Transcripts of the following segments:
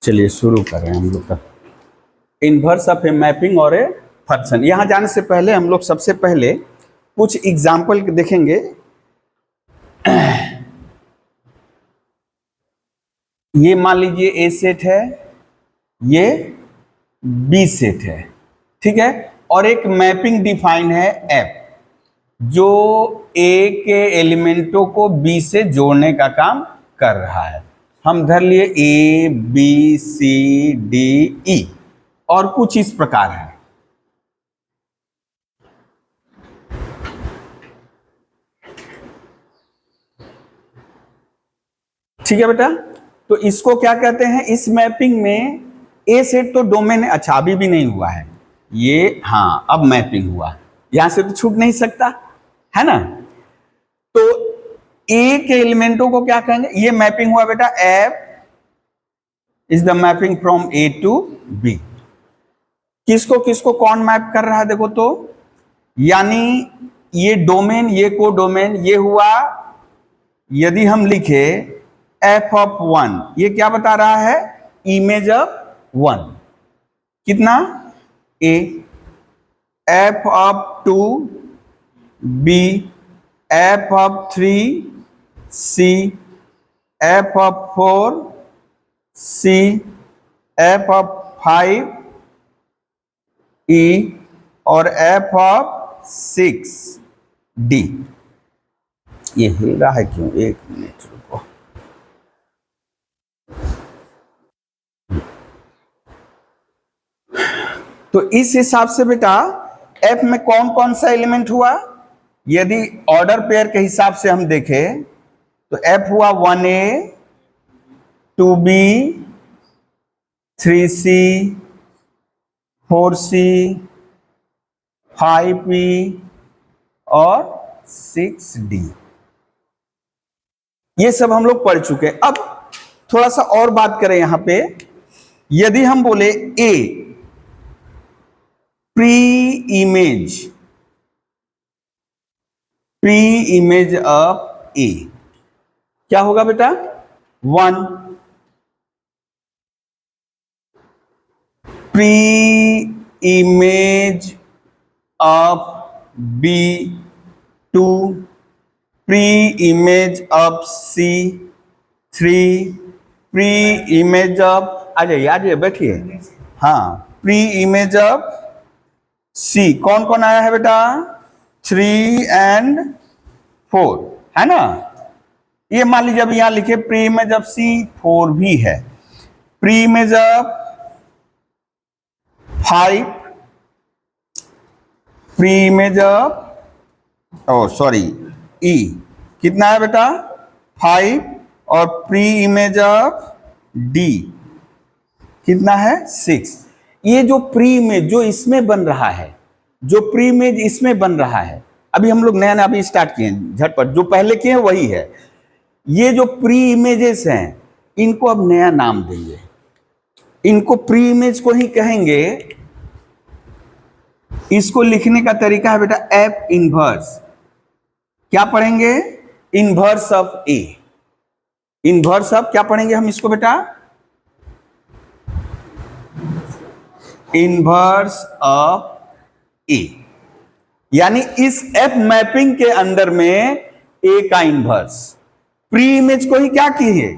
चलिए शुरू कर रहे हैं हम लोग का इनवर्स ऑफ ए मैपिंग और ए फंक्शन। यहां जाने से पहले हम लोग सबसे पहले कुछ एग्जाम्पल देखेंगे। ये मान लीजिए ए सेट है, ये बी सेट है, ठीक है, और एक मैपिंग डिफाइन है एफ, जो ए के एलिमेंटों को बी से जोड़ने का काम कर रहा है। हम धर लिए A B C D E और कुछ इस प्रकार है। ठीक है बेटा, तो इसको क्या कहते हैं? इस मैपिंग में ए सेट तो डोमेन है, अच्छा अभी भी नहीं हुआ है ये, हाँ अब मैपिंग हुआ, यहां से तो छूट नहीं सकता है ना। तो ए के एलिमेंटों को क्या कहेंगे? ये मैपिंग हुआ बेटा, F is the mapping from A to B. किसको किसको कौन मैप कर रहा है देखो तो, यानी ये डोमेन, ये को डोमेन, ये हुआ। यदि हम लिखे एफ ऑफ 1, ये क्या बता रहा है? इमेज ऑफ 1 कितना? A. F of 2 B, f of 3 C, f of 4 C, f of 5 E और एफ ऑफ 6 डी। ये हिल रहा है क्यों? एक मिनट रुको। तो इस हिसाब से बेटा एफ में कौन कौन सा एलिमेंट हुआ? यदि ऑर्डर पेयर के हिसाब से हम देखें तो एफ हुआ 1A 2B 3C 4C 5B और 6D। ये सब हम लोग पढ़ चुके हैं। अब थोड़ा सा और बात करें यहां पे। यदि हम बोले a pre image of A, क्या होगा बेटा? 1। Pre image of B 2, pre image of C 3, pre image of, आ जाइए बैठिए, हाँ, प्री इमेज ऑफ सी कौन कौन आया है बेटा? 3 and 4 है ना। ये मान लीजिए अब यहां लिखे प्री इमेज ऑफ सी 4 भी है, pre image of 5, pre image of E कितना है बेटा? 5 और प्री इमेज ऑफ डी कितना है? 6। ये जो प्री इमेज जो इसमें बन रहा है, जो प्री इमेज इसमें बन रहा है, अभी हम लोग नया नया अभी स्टार्ट किए हैं, झटपट जो पहले किए हैं वही है। ये जो प्री इमेजेस हैं इनको अब नया नाम देंगे, इनको प्री इमेज को ही कहेंगे। इसको लिखने का तरीका है बेटा एफ इनवर्स। क्या पढ़ेंगे? Inverse of A. Inverse of क्या पढ़ेंगे हम इसको बेटा? इनवर्स ऑफ ए, यानी इस एफ मैपिंग के अंदर में ए का इनवर्स। प्री इमेज को ही क्या की है?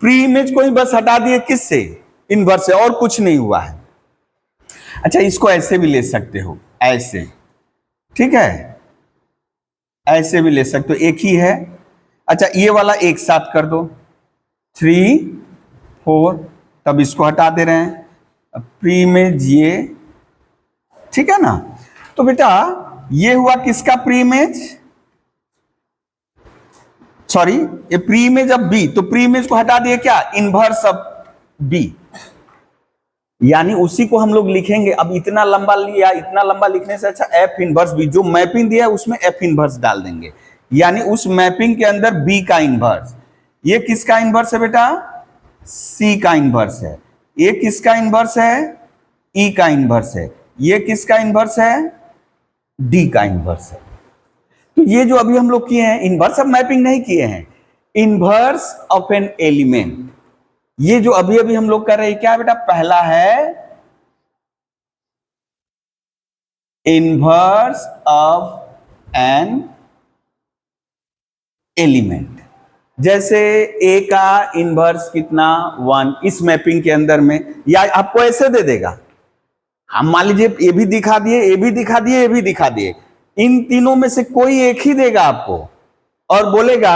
प्री इमेज को ही बस हटा दिए, किससे? इनवर्स से, और कुछ नहीं हुआ है। अच्छा इसको ऐसे भी ले सकते हो, ऐसे, ठीक है, ऐसे भी ले सकते हो, एक ही है। अच्छा ये वाला एक साथ कर दो, 3 4, तब इसको हटा दे रहे हैं। प्री इमेज ये, ठीक है ना। तो बेटा ये हुआ किसका प्री इमेज? सॉरी, ये प्री इमेज ऑफ बी, तो प्री इमेज को हटा दिए, क्या? इनवर्स ऑफ बी, यानी उसी को हम लोग लिखेंगे। अब इतना लंबा लिया, इतना लंबा लिखने से अच्छा एफ इनवर्स बी, जो मैपिंग दिया है उसमें एफ इनवर्स डाल देंगे, यानी उस मैपिंग के अंदर बी का इनवर्स। ये किसका इनवर्स है बेटा? सी का इनवर्स है। ये किसका इनवर्स है? ई का इनवर्स है। ये किसका इनवर्स है? डी का इनवर्स है। तो ये जो अभी हम लोग किए हैं, इनवर्स ऑफ मैपिंग नहीं किए हैं, इनवर्स ऑफ एन एलिमेंट। ये जो अभी अभी हम लोग कर रहे हैं क्या है बेटा, पहला है इनवर्स ऑफ एन एलिमेंट। जैसे ए का इनवर्स कितना 1, इस मैपिंग के अंदर में, या आपको ऐसे दे देगा, हम मान लीजिए ए भी दिखा दिए, ए भी दिखा दिए, ए भी दिखा दिए, इन तीनों में से कोई एक ही देगा आपको और बोलेगा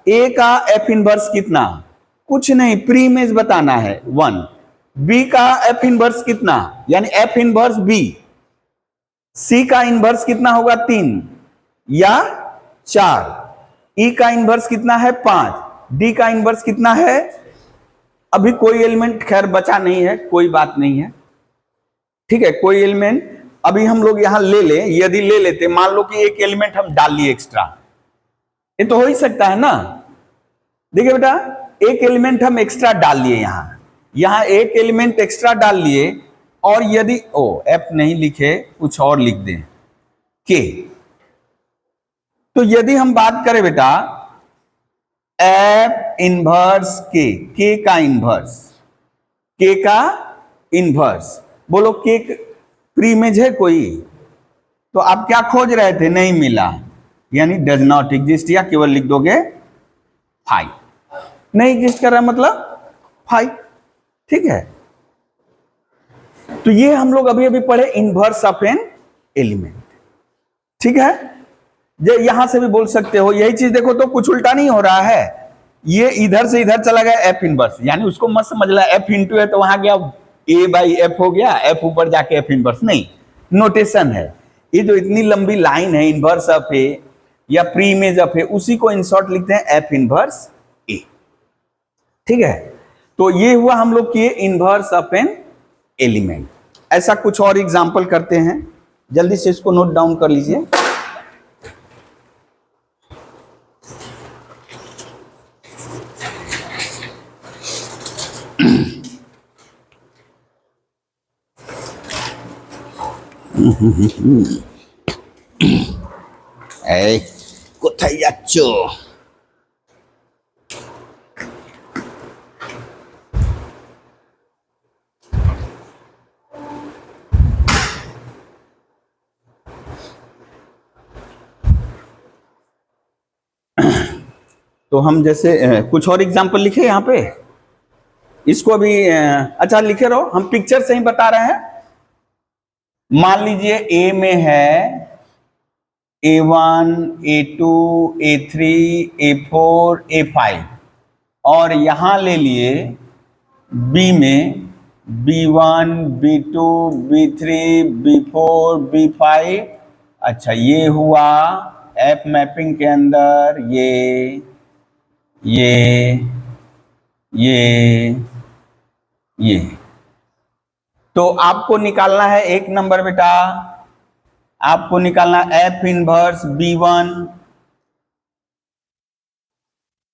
ए का एफ इनवर्स कितना, कुछ नहीं, प्री इमेज बताना है 1, बी का एफ इनवर्स कितना यानी एफ इनवर्स बी, सी का इनवर्स कितना होगा 3 या 4, ई का इनवर्स कितना है 5, डी का इनवर्स कितना है, अभी कोई एलिमेंट खैर बचा नहीं है, कोई बात नहीं है, ठीक है, कोई एलिमेंट अभी हम लोग यहां ले ले, यदि ले लेते, मान लो कि एक एलिमेंट हम डाल लिए एक्स्ट्रा, ये तो हो ही सकता है ना। देखिए बेटा, एक एलिमेंट हम एक्स्ट्रा डाल लिए, यहां एक एलिमेंट एक्स्ट्रा डाल लिए, और यदि एफ नहीं लिखे, कुछ और लिख दें के, तो यदि हम बात करें बेटा एफ इनवर्स के का इनवर्स, के का इनवर्स, बोलो के प्री इमेज है कोई, तो आप क्या खोज रहे थे, नहीं मिला, यानी डज नॉट एग्जिस्ट, या केवल लिख दोगे 5, नहीं एग्जिस्ट कर रहा मतलब 5, ठीक है। तो ये हम लोग अभी अभी पढ़े इनवर्स ऑफ एन एलिमेंट, ठीक है। यहां से भी बोल सकते हो, यही चीज देखो तो कुछ उल्टा नहीं हो रहा है, ये इधर से इधर चला गया एफ इनवर्स, यानी उसको मत समझ ला एफ इंटू है तो वहां गया ए बाई एफ हो गया, एफ ऊपर जाके एफ इनवर्स, नहीं, नोटेशन है, ये जो इतनी लंबी लाइन है इनवर्स ऑफ ए या प्री इमेज ऑफ ए, उसी को इन शॉर्ट लिखते हैं एफ इनवर्स ए, ठीक है। तो ये हुआ हम लोग किए इनवर्स ऑफ एन एलिमेंट। ऐसा कुछ और एग्जांपल करते हैं, जल्दी से इसको नोट डाउन कर लीजिए। এই কোথায় যাচ্ছ? तो हम जैसे कुछ और एग्जांपल लिखे यहाँ पे, इसको अभी अच्छा लिखे रहो, हम पिक्चर से ही बता रहे हैं। मान लीजिए ए में है A1, A2, A3, A4, A5, और यहां ले लिए B में B1, B2, B3, B4, B5। अच्छा, ये हुआ एफ मैपिंग के अंदर ये तो आपको निकालना है एक नंबर बेटा, आपको निकालना F inverse B1,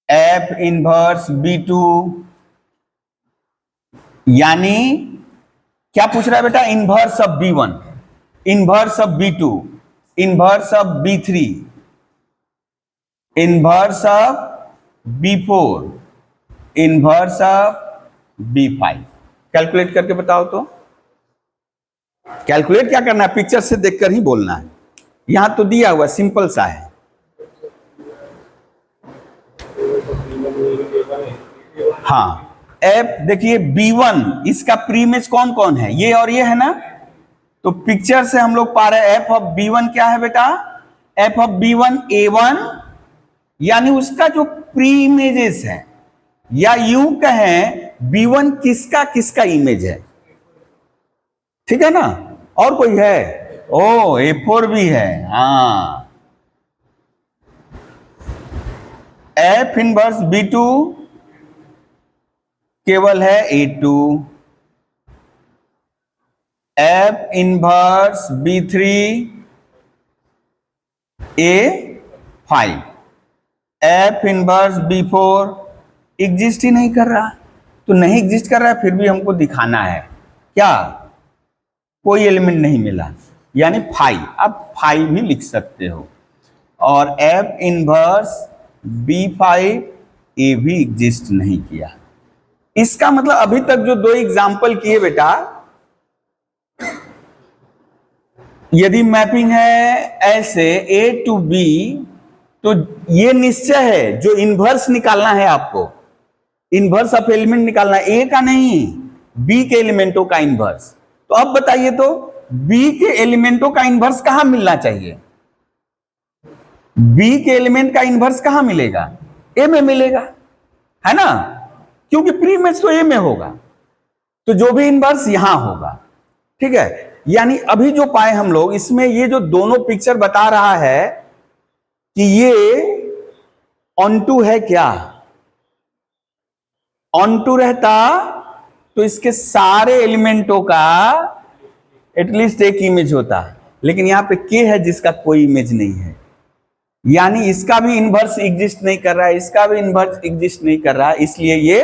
F inverse B2, यानी क्या पूछ रहा है बेटा, inverse of B1, inverse of B2, inverse of B3, inverse of B4, inverse of B5। Calculate करके बताओ तो। कैलकुलेट क्या करना है, पिक्चर से देखकर ही बोलना है, यहां तो दिया हुआ सिंपल सा है। हाँ, एफ देखिए B1, इसका प्री इमेज कौन कौन है, ये और ये है ना, तो पिक्चर से हम लोग पा रहे हैं एफ ऑफ B1 क्या है बेटा, एफ ऑफ B1 A1, यानी उसका जो प्री इमेजेस है, या यूं कहें B1 किसका किसका इमेज है, ठीक है ना। और कोई है, A4 भी है, हाँ, एफ इनवर्स B2 केवल है A2, f inverse B3 A5, f inverse B4 exist ही नहीं कर रहा, तो नहीं एग्जिस्ट कर रहा है, फिर भी हमको दिखाना है क्या, कोई एलिमेंट नहीं मिला, यानी 5, अब 5 भी लिख सकते हो, और एफ इनवर्स B5 ए भी एग्जिस्ट नहीं किया, इसका मतलब अभी तक जो दो एग्जाम्पल किए बेटा, यदि मैपिंग है ऐसे ए टू बी, तो ये निश्चय है जो इनवर्स निकालना है आपको, इनवर्स ऑफ एलिमेंट निकालना है, ए का नहीं, बी के एलिमेंटों का इनवर्स। तो अब बताइए तो बी के एलिमेंटों का इनवर्स कहां मिलना चाहिए? बी के एलिमेंट का इनवर्स कहां मिलेगा? ए में मिलेगा, है ना, क्योंकि प्री मैच तो ए में होगा, तो जो भी इनवर्स यहां होगा। ठीक है, यानी अभी जो पाए हम लोग, इसमें ये जो दोनों पिक्चर बता रहा है कि ये ऑन टू है क्या? ऑन टू रहता तो इसके सारे एलिमेंटों का एटलीस्ट एक इमेज होता, लेकिन यहां पे के है जिसका कोई इमेज नहीं है, यानी इसका भी इनवर्स एग्जिस्ट नहीं कर रहा है, इसका भी इनवर्स एग्जिस्ट नहीं कर रहा है, इसलिए ये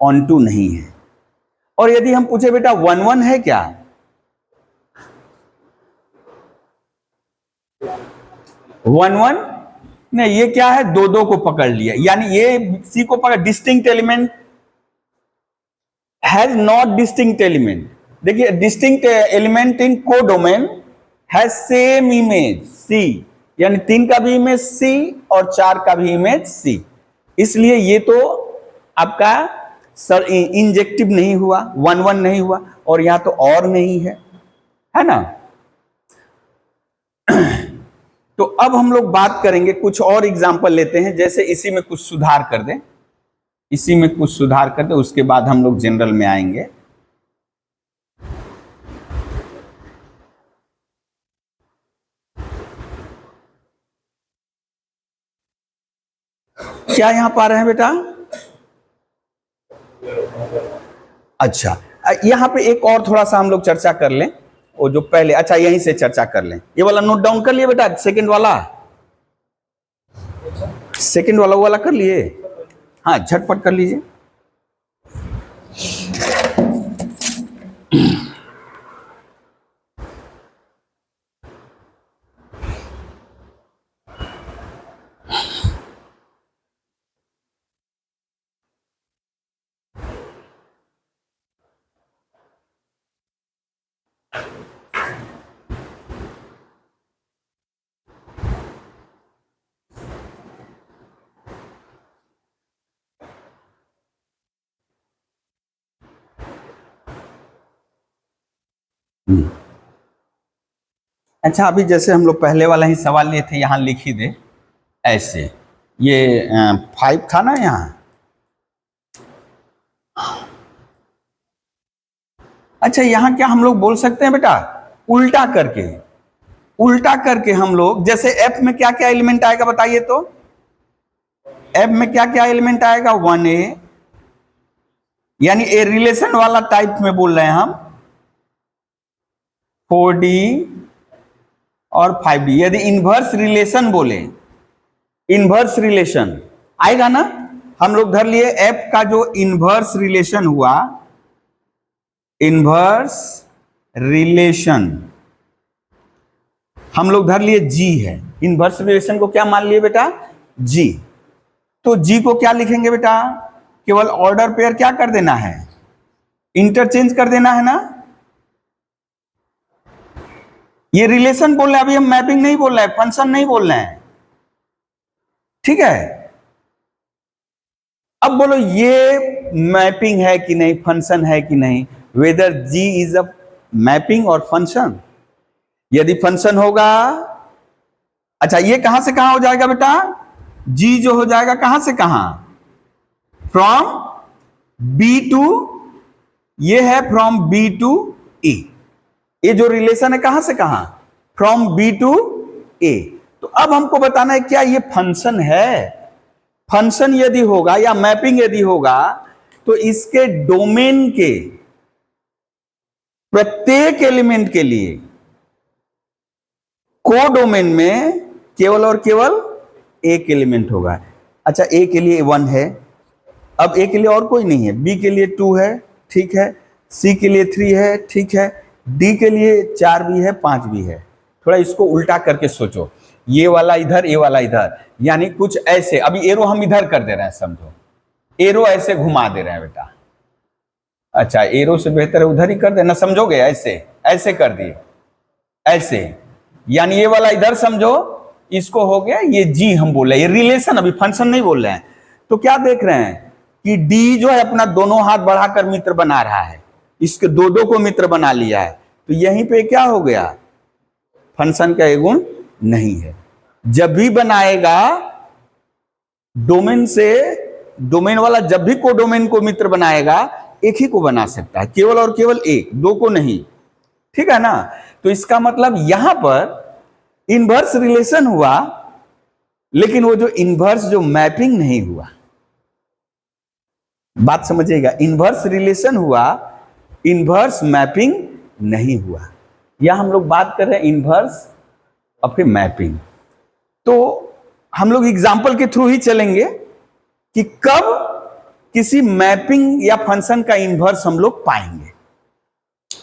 ऑन टू नहीं है। और यदि हम पूछे बेटा 1-1 है क्या? 1-1 नहीं, ये क्या है, 2-2 को पकड़ लिया, यानी ये सी को पकड़, distinct element has not distinct element. देखिए distinct element in codomain has same image C, यानी 3 का भी इमेज सी और 4 का भी इमेज सी, इसलिए ये तो आपका सर इंजेक्टिव नहीं हुआ, 1-1 नहीं हुआ, और यहां तो और नहीं है ना। तो अब हम लोग बात करेंगे, कुछ और एग्जाम्पल लेते हैं, जैसे इसी में कुछ सुधार कर दें, इसी में कुछ सुधार कर दें, उसके बाद हम लोग जनरल में आएंगे। क्या यहां पा रहे हैं बेटा? अच्छा, यहां पे एक और थोड़ा सा हम लोग चर्चा कर लें, वो जो पहले, अच्छा यहीं से चर्चा कर लें, ये वाला नोट डाउन कर लिए बेटा, सेकंड वाला, सेकंड वाला वो वाला कर लिए, हाँ झटपट कर लीजिए। अच्छा, अभी जैसे हम लोग पहले वाला ही सवाल लिए थे, यहां लिख ही दे ऐसे, ये 5 था ना यहां। अच्छा, यहां क्या हम लोग बोल सकते हैं बेटा, उल्टा करके, उल्टा करके हम लोग, जैसे एफ में क्या क्या एलिमेंट आएगा बताइए तो, एफ में क्या क्या एलिमेंट आएगा, 1a, यानी ए रिलेशन वाला टाइप में बोल रहे हैं हम, 4d और 5d। यदि इनवर्स रिलेशन बोले, इनवर्स रिलेशन आएगा ना, हम लोग धर लिए एफ का जो इनवर्स रिलेशन हुआ, इनवर्स रिलेशन हम लोग धर लिए जी है, इनवर्स रिलेशन को क्या मान लिए बेटा, जी। तो जी को क्या लिखेंगे बेटा, केवल ऑर्डर पेयर क्या कर देना है, इंटरचेंज कर देना है ना। ये रिलेशन बोल रहे हैं, अभी हम मैपिंग नहीं बोल रहे हैं, फंक्शन नहीं बोल रहे हैं, ठीक है। अब बोलो ये मैपिंग है कि नहीं, फंक्शन है कि नहीं, whether G is a mapping और फंक्शन। यदि फंक्शन होगा, अच्छा ये कहां से कहां हो जाएगा बेटा, जी जो हो जाएगा कहां से कहां, फ्रॉम बी टू, ये है फ्रॉम बी टू ए, ये जो रिलेशन है कहां से कहां, फ्रॉम बी टू ए। तो अब हमको बताना है क्या ये फंक्शन है। फंक्शन यदि होगा या मैपिंग यदि होगा, तो इसके डोमेन के प्रत्येक एलिमेंट के लिए कोडोमेन में केवल और केवल एक एलिमेंट होगा। अच्छा, ए के लिए 1 है, अब ए के लिए और कोई नहीं है, बी के लिए 2 है, ठीक है, सी के लिए 3 है, ठीक है, डी के लिए 4 भी है, 5 भी है। थोड़ा इसको उल्टा करके सोचो, ये वाला इधर, ये वाला इधर, यानी कुछ ऐसे, अभी एरो हम इधर कर दे रहे हैं समझो, एरो ऐसे घुमा दे रहे हैं बेटा। अच्छा, एरो से बेहतर है उधर ही कर देना, समझोगे? ऐसे ऐसे कर दिए, ऐसे, यानी ये वाला इधर समझो, इसको हो गया ये जी हम बोल रहे हैं, ये रिलेशन, अभी फंक्शन नहीं बोल रहे हैं। तो क्या देख रहे हैं कि डी जो है अपना दोनों हाथ बढ़ाकर मित्र बना रहा है, इसके दो दो को मित्र बना लिया है। तो यहीं पे क्या हो गया, फंक्शन का एक गुण नहीं है। जब भी बनाएगा डोमेन से, डोमेन वाला जब भी कोडोमेन को मित्र बनाएगा एक ही को बना सकता है, केवल और केवल एक, दो को नहीं। ठीक है ना? तो इसका मतलब यहां पर इनवर्स रिलेशन हुआ, लेकिन वो जो इनवर्स जो मैपिंग नहीं हुआ। बात समझिएगा, इनवर्स रिलेशन हुआ, इनवर्स मैपिंग नहीं हुआ। या हम लोग बात कर रहे हैं इनवर्स और फिर मैपिंग। तो हम लोग एग्जाम्पल के थ्रू ही चलेंगे कि कब किसी मैपिंग या फंक्शन का इनवर्स हम लोग पाएंगे।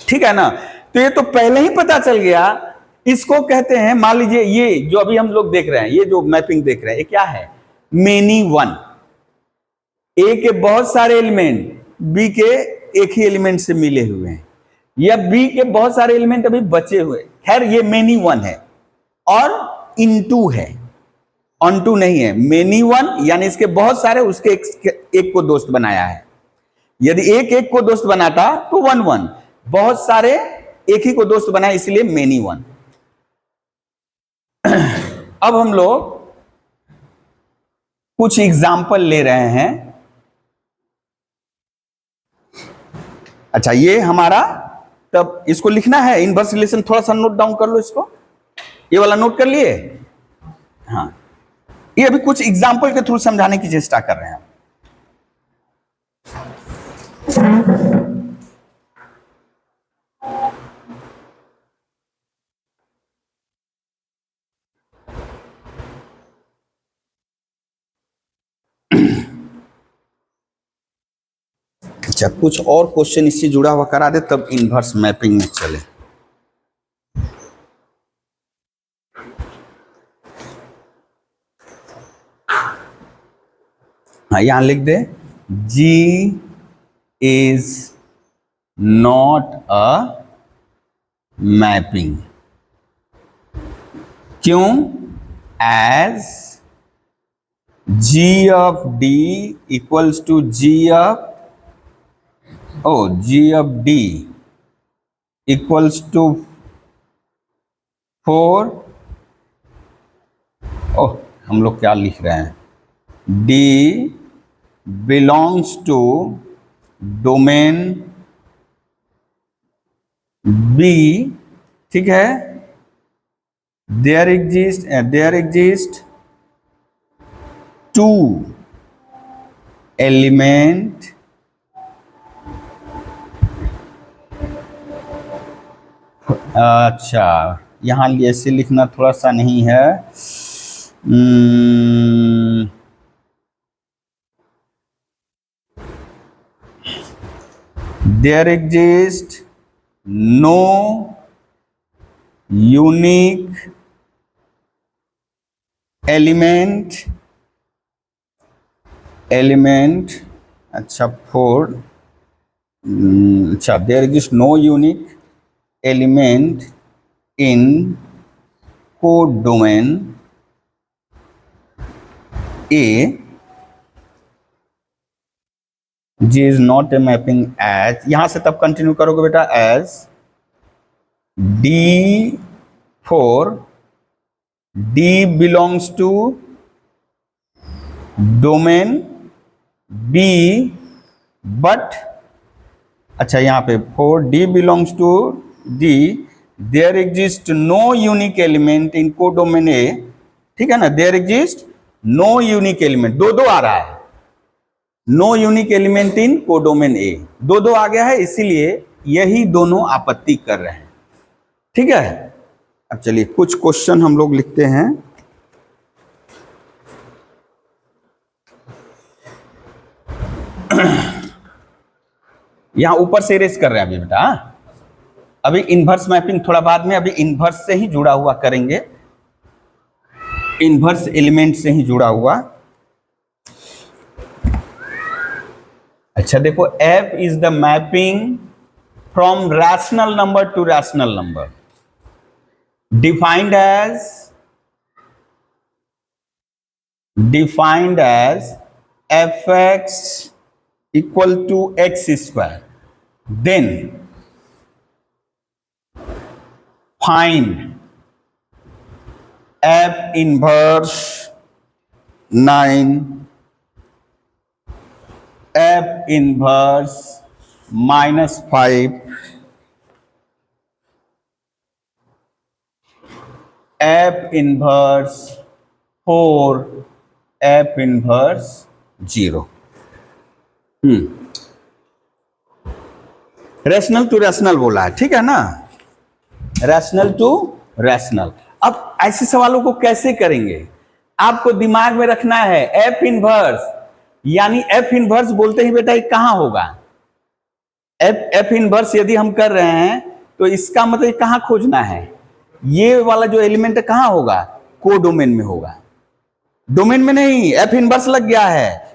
ठीक है ना? तो ये तो पहले ही पता चल गया। इसको कहते हैं, मान लीजिए ये जो अभी हम लोग देख रहे हैं, ये जो मैपिंग देख रहे हैं, ये क्या है? Many one. ए के बहुत सारे एलिमेंट बी के एक ही एलिमेंट से मिले हुए हैं, या बी के बहुत सारे एलिमेंट अभी बचे हुए। खैर ये मेनी वन है और इनटू है, ऑन टू नहीं है। मेनी वन यानी इसके बहुत सारे, उसके एक को दोस्त बनाया है। यदि एक एक को दोस्त बनाता तो वन वन, बहुत सारे एक ही को दोस्त बनाया, इसलिए मेनी वन। अब हम लोग कुछ एग्जाम्पल ले रहे हैं। अच्छा, ये हमारा, तब इसको लिखना है इनवर्स रिलेशन, थोड़ा सा नोट डाउन कर लो इसको। ये वाला नोट कर लिए? हाँ, ये अभी कुछ एग्जाम्पल के थ्रू समझाने की चेष्टा कर रहे हैं। अच्छा, कुछ और क्वेश्चन इससे जुड़ा हुआ करा दे, तब इनवर्स मैपिंग में चले। हाँ, यहां लिख दे, G is not a mapping। क्यों? As G of D equals to G of D equals to 4। हम लोग क्या लिख रहे हैं? D belongs to domain B। ठीक है? there exist two element अच्छा, यहां ऐसे लिखना थोड़ा सा नहीं है। there exist no unique element। अच्छा, 4। अच्छा, there exists no unique element in codomain A। G is not a mapping as, यहां से तब कंटिन्यू करोगे बेटा, as D4 D belongs to domain B but, अच्छा यहां पे 4 D belongs to D, there exists no unique element in codomain A। ठीक है ना? there exists no unique element, दो आ रहा है, no unique element in codomain A, दो आ गया है, इसीलिए यही दोनों आपत्ति कर रहे हैं। ठीक है? अब चलिए कुछ क्वेश्चन हम लोग लिखते हैं। यहां ऊपर से इरेज कर रहे हैं अभी बेटा। अभी इनवर्स मैपिंग थोड़ा बाद में, अभी इनवर्स से ही जुड़ा हुआ करेंगे, इनवर्स एलिमेंट से ही जुड़ा हुआ। अच्छा देखो, f is the mapping from rational number two rational number defined as fx equal to x square. Then find f inverse 9, f inverse -5, f inverse 4, f inverse 0. Rational to rational बोला है, ठीक है ना, रैशनल टू रैशनल। अब ऐसे सवालों को कैसे करेंगे, आपको दिमाग में रखना है एफ इनवर्स, यानी एफ इनवर्स बोलते ही बेटा ये कहां होगा, एफ इनवर्स यदि हम कर रहे हैं तो इसका मतलब कहां खोजना है, ये वाला जो एलिमेंट कहां होगा, को डोमेन में होगा, डोमेन में नहीं, एफ इनवर्स लग गया है,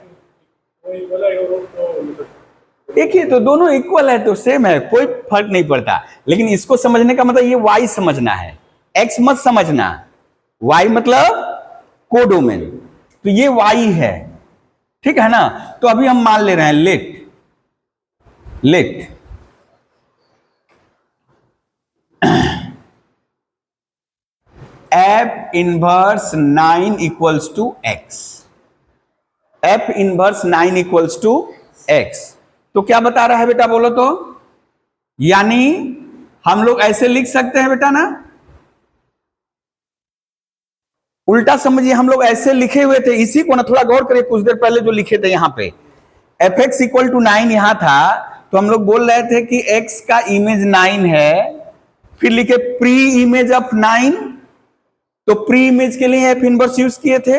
एक ही तो, दोनों इक्वल है तो सेम है, कोई फर्क नहीं पड़ता। लेकिन इसको समझने का मतलब ये वाई समझना है, एक्स मत समझना, वाई मतलब कोडोमेन, तो ये वाई है, ठीक है ना। तो अभी हम मान ले रहे हैं let F inverse 9 equals to X, F inverse 9 equals to X, तो क्या बता रहा है बेटा बोलो तो, यानी हम लोग ऐसे लिख सकते हैं बेटा ना, उल्टा समझिए, हम लोग ऐसे लिखे हुए थे, इसी को ना थोड़ा गौर करिए, कुछ देर पहले जो लिखे थे यहां पे एफ एक्स इक्वल टू 9 यहां था, तो हम लोग बोल रहे थे कि x का इमेज 9 है, फिर लिखे प्री इमेज ऑफ 9, तो प्री इमेज के लिए एफ इनवर्स यूज किए थे,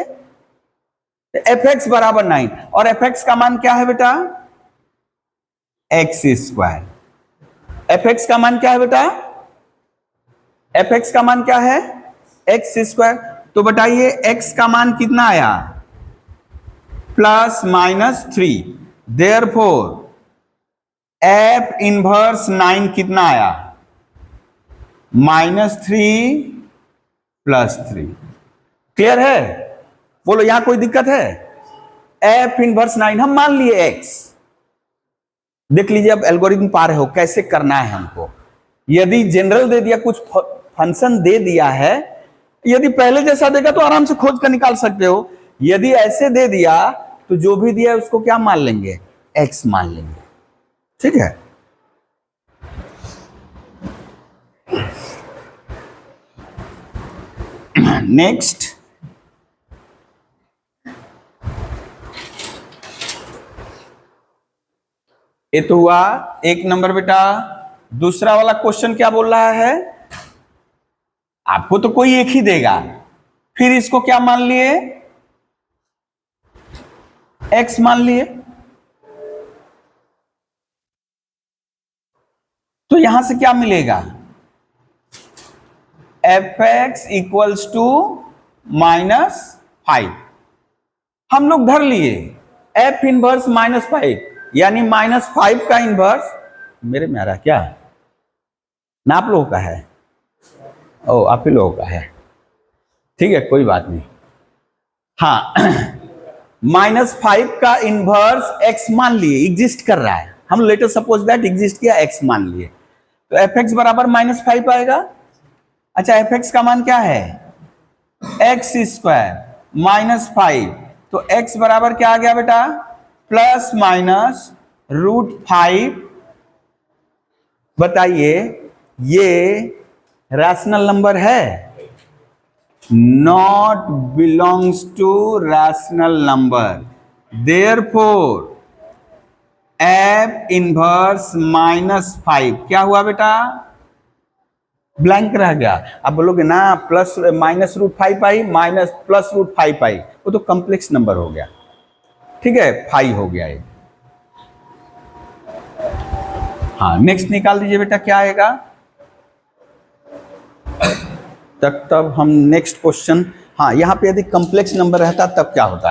एफ एक्स बराबर 9, और एफ एक्स का मान क्या है बेटा, एक्स स्क्वायर, एफ एक्स का मान क्या है बेटा, एफ एक्स का मान क्या है, एक्स स्क्वायर। तो बताइए x का मान कितना आया, +-3, देयरफॉर f इनवर्स 9 कितना आया, -3 + 3। क्लियर है, बोलो यहां कोई दिक्कत है, f इनवर्स 9 हम मान लिए x, देख लीजिए अब एल्गोरिथम पा रहे हो कैसे करना है हमको, यदि जनरल दे दिया, कुछ फंक्शन दे दिया है, यदि पहले जैसा देगा तो आराम से खोज कर निकाल सकते हो, यदि ऐसे दे दिया तो जो भी दिया उसको क्या मान लेंगे, x मान लेंगे, ठीक है। नेक्स्ट, ये तो हुआ एक नंबर बेटा। दूसरा वाला क्वेश्चन क्या बोल रहा है, आपको तो कोई एक ही देगा, फिर इसको क्या मान लिए, x मान लिए, तो यहां से क्या मिलेगा, fx इक्वल्स टू -5, हम लोग धर लिए f इनवर्स -5, यानी -5 का इनवर्स, मेरे में आ रहा क्या, ना आप लोगों का है, ओ आप ही लोगों का है, ठीक है कोई बात नहीं, हाँ -5 का इनवर्स x मान लिए, एग्जिस्ट कर रहा है, हम लेटर सपोज दैट एग्जिस्ट किया, x मान लिए, तो fx बराबर -5 आएगा। अच्छा fx का मान क्या है, x स्क्वायर -5, तो x बराबर क्या आ गया बेटा, ±√5। बताइए ये रैशनल नंबर है, not belongs to rational number, therefore f inverse -5 क्या हुआ बेटा, ब्लैंक रह गया। अब बोलोगे ना ±√5 आई, +√5 आई, वो तो कॉम्प्लेक्स नंबर हो गया, ठीक है 5 हो गया ये। हाँ नेक्स्ट निकाल दीजिए बेटा, क्या आएगा तब हम नेक्स्ट क्वेश्चन। हाँ यहाँ पे यदि कॉम्प्लेक्स नंबर रहता तब क्या होता,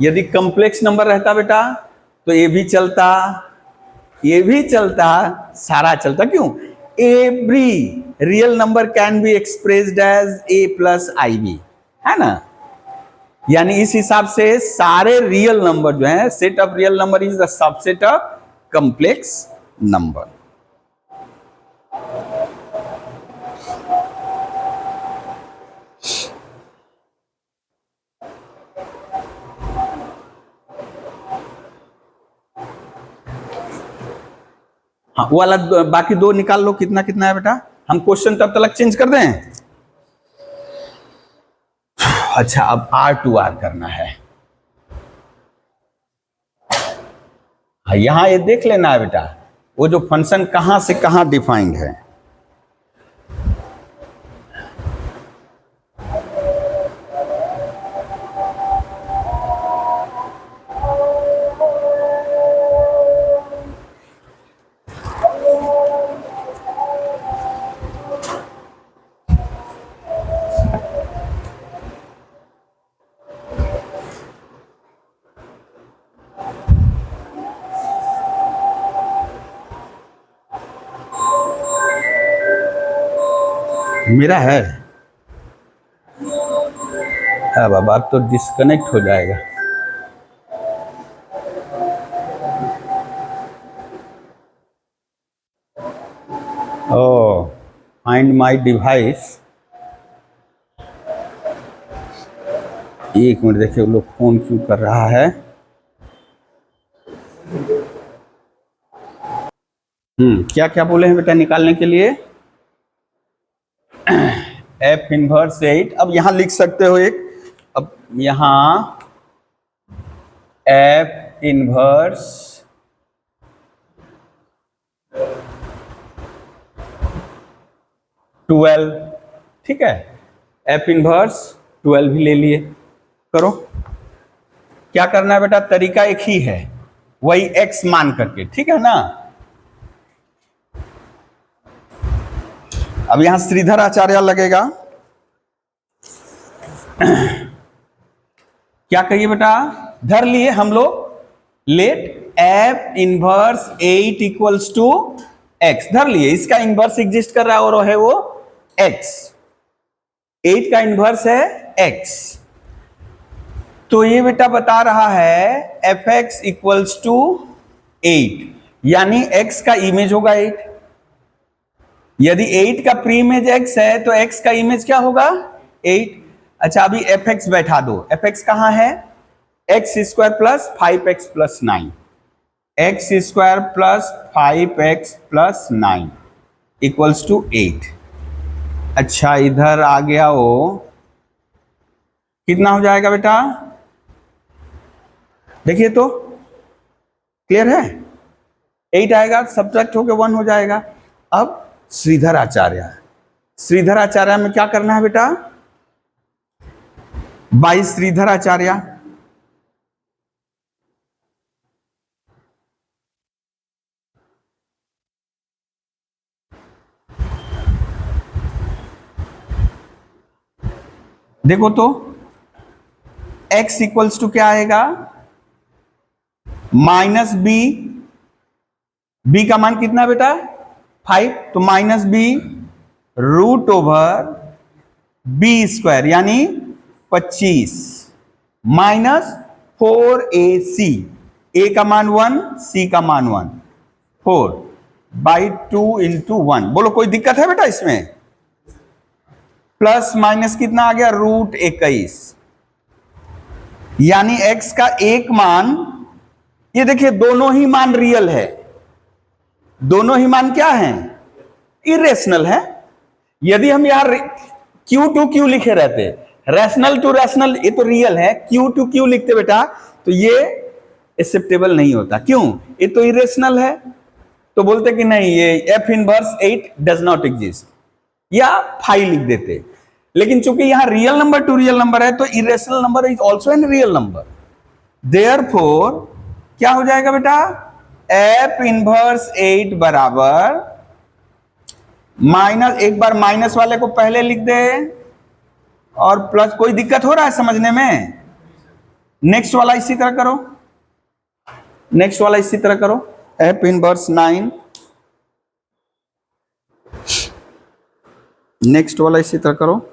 यदि कॉम्प्लेक्स नंबर रहता बेटा तो ये भी चलता, ये भी चलता, सारा चलता। क्यों? Every real number can be expressed as a plus I B, है ना। यानी इस हिसाब से सारे रियल नंबर जो है, set of real number is the subset of complex number. हाँ, वो वाला बाकी दो निकाल लो, कितना कितना है बेटा। हम क्वेश्चन तब तक चेंज कर दें। अच्छा, अब R2R करना है। हाँ, यहां ये देख लेना है बेटा, वो जो फंक्शन कहां से कहां डिफाइंड है। मेरा है। हाँ बाबा, अब तो डिस्कनेक्ट हो जाएगा। ओह, फाइंड माय डिवाइस। एक मिनट देखिए, वो लोग फोन क्यों कर रहा है। क्या क्या बोले हैं बेटा निकालने के लिए? F inverse 8। अब यहां लिख सकते हो एक, अब यहां एफ इनवर्स 12, ठीक है। एफ इनवर्स 12 भी ले लिए। करो, क्या करना है बेटा, तरीका एक ही है, वही एक्स मान करके, ठीक है ना। अब यहां श्रीधर आचार्य लगेगा। क्या कहिए बेटा, धर लिए हम लोग, let F inverse 8 equals to X. धर लिए, इसका इनवर्स एग्जिस्ट कर रहा है और है वो एक्स। 8 का इनवर्स है एक्स। तो ये बेटा बता रहा है एफ एक्स इक्वल्स टू 8, यानी एक्स का इमेज होगा 8। यदि 8 का प्री इमेज x है तो x का इमेज क्या होगा? 8। अच्छा, अभी fx बैठा दो। fx कहां है? X square plus 5x plus 9, X square plus 5x plus 9 equals to 8। अच्छा, इधर आ गया वो, कितना हो जाएगा बेटा? देखिए तो, क्लियर है? 8 आएगा, सब्ट्रैक्ट होकर 1 हो जाएगा। अब श्रीधर आचार्य, श्रीधर आचार्य में क्या करना है बेटा? बाई श्रीधर आचार्य। देखो तो, x इक्वल्स टू क्या आएगा? Minus B. बी का मान कितना बेटा? 5। तो minus B root over B square यानी 25 माइनस 4ac। ए का मान 1, सी का मान 1, 4 बाई 2 इंटू 1। बोलो कोई दिक्कत है बेटा इसमें? प्लस माइनस कितना आ गया? रूट 21। यानी x का एक मान, ये देखिए दोनों ही मान रियल है, दोनों ही मान क्या है? इरेशनल है। यदि हम यहां Q टू Q लिखे रहते, रैशनल टू रैशनल, ये तो रियल है, Q टू Q लिखते बेटा तो ये एक्सेप्टेबल नहीं होता। क्यों? ये तो इरेशनल है। तो बोलते कि नहीं, ये f inverse 8 does not exist, या 5 लिख देते। लेकिन चूंकि यहां real number two real number है तो irrational number is also an real number. Therefore क्या हो जाएगा बेटा? f इनवर्स 8 बराबर माइनस, एक बार माइनस वाले को पहले लिख दे और प्लस। कोई दिक्कत हो रहा है समझने में? नेक्स्ट वाला इसी तरह करो। नेक्स्ट वाला इसी तरह करो, एफ इनवर्स 9, नेक्स्ट वाला इसी तरह करो।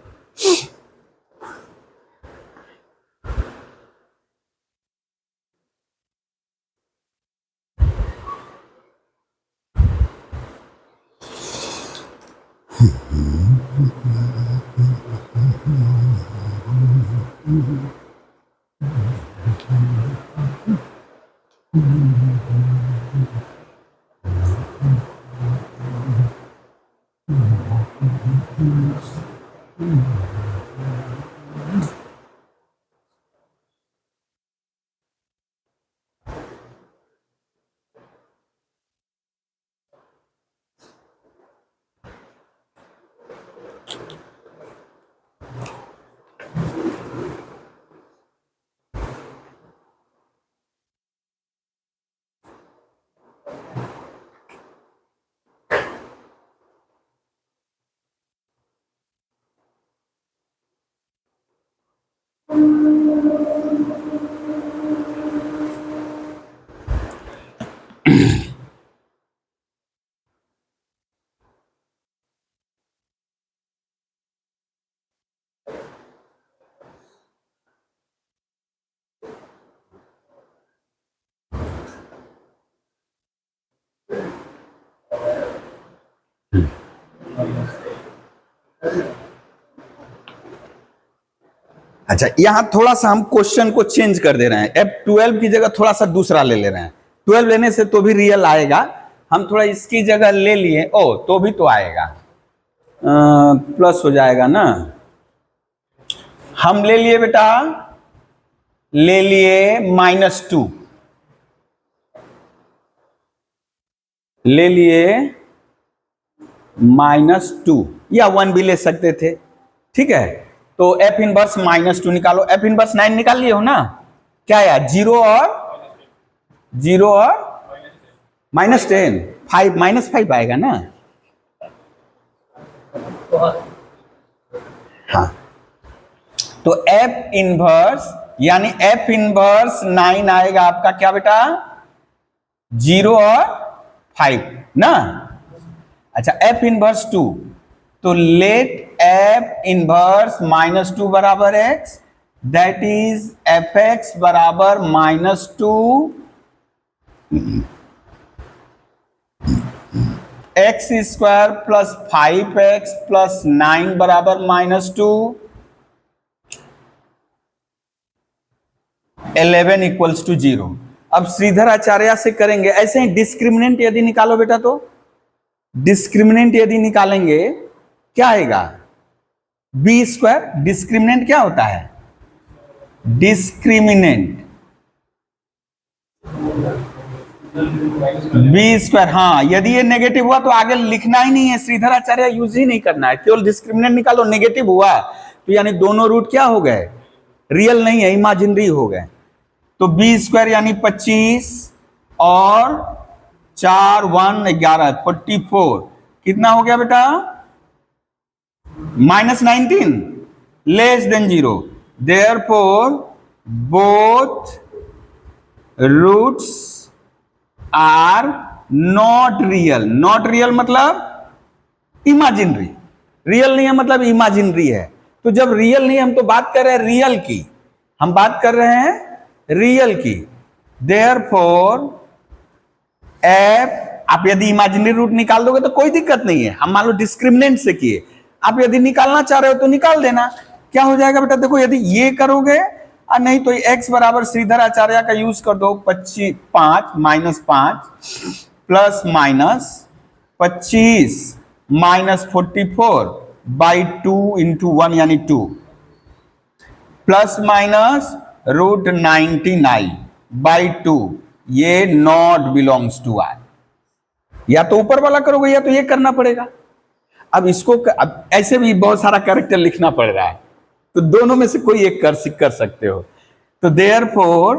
अच्छा, यहां थोड़ा सा हम क्वेश्चन को चेंज कर दे रहे हैं, F12 की जगह थोड़ा सा दूसरा ले ले रहे हैं। 12 लेने से तो भी रियल आएगा, हम थोड़ा इसकी जगह ले लिए, ओ तो भी तो आएगा, प्लस हो जाएगा ना। हम ले लिए बेटा, ले लिए -2, ले लिए -2 या 1 भी ले सकते थे, ठीक है। तो F इनवर्स -2 निकालो, F इनवर्स 9 निकाल लिए हो ना, क्या यार, 0 और -10, 5 -5 आएगा ना। हाँ, तो F इनवर्स यानी F इनवर्स 9 आएगा आपका क्या बेटा, 0 और 5 ना। अच्छा, F इनवर्स 2, तो लेट F इनवर्स -2 बराबर x, दैट इज fx बराबर -2 x square plus 5x plus 9 बराबर -2, 11 इक्वल्स टू 0। अब श्रीधर आचार्य से करेंगे ऐसे ही, डिस्क्रिमिनेंट यदि निकालो बेटा, तो डिस्क्रिमिनेंट यदि निकालेंगे क्या आएगा, बी स्क्वायर। डिस्क्रिमिनेंट क्या होता है, डिस्क्रिमिनेंट बी स्क्वायर। हाँ, यदि ये नेगेटिव हुआ तो आगे लिखना ही नहीं है, श्रीधर आचार्य यूज ही नहीं करना है, केवल डिस्क्रिमिनेंट निकालो। नेगेटिव हुआ तो यानी दोनों रूट क्या हो गए, रियल नहीं है, इमेजिनरी हो गए। तो बी स्क्वायर यानी 25 और 4 1 11 44, कितना हो गया बेटा, -19 less than 0, therefore both roots are not real. Not real मतलब इमेजिनरी, रियल नहीं है मतलब इमेजिनरी है। तो जब रियल नहीं है, हम तो बात कर रहे हैं रियल की, हम बात कर रहे हैं रियल की। देयरफॉर एफ, आप यदि इमेजिनरी रूट निकाल दोगे तो कोई दिक्कत नहीं है, हम मान लो डिस्क्रिमिनेंट से किए, आप यदि निकालना चाह रहे हो तो निकाल देना। क्या हो जाएगा बेटा, देखो यदि ये करोगे और नहीं तो x बराबर श्रीधर आचार्य का यूज कर दो, 25 -5 प्लस माइनस 25 -44 बाई 2 इंटू 1 यानी 2 प्लस माइनस √99 बाई 2, ये नॉट बिलोंग्स टू आर। या तो ऊपर वाला करोगे या तो ये करना पड़ेगा। अब इसको अब ऐसे भी बहुत सारा कैरेक्टर लिखना पड़ रहा है, तो दोनों में से कोई एक कर सकते हो। तो देयरफॉर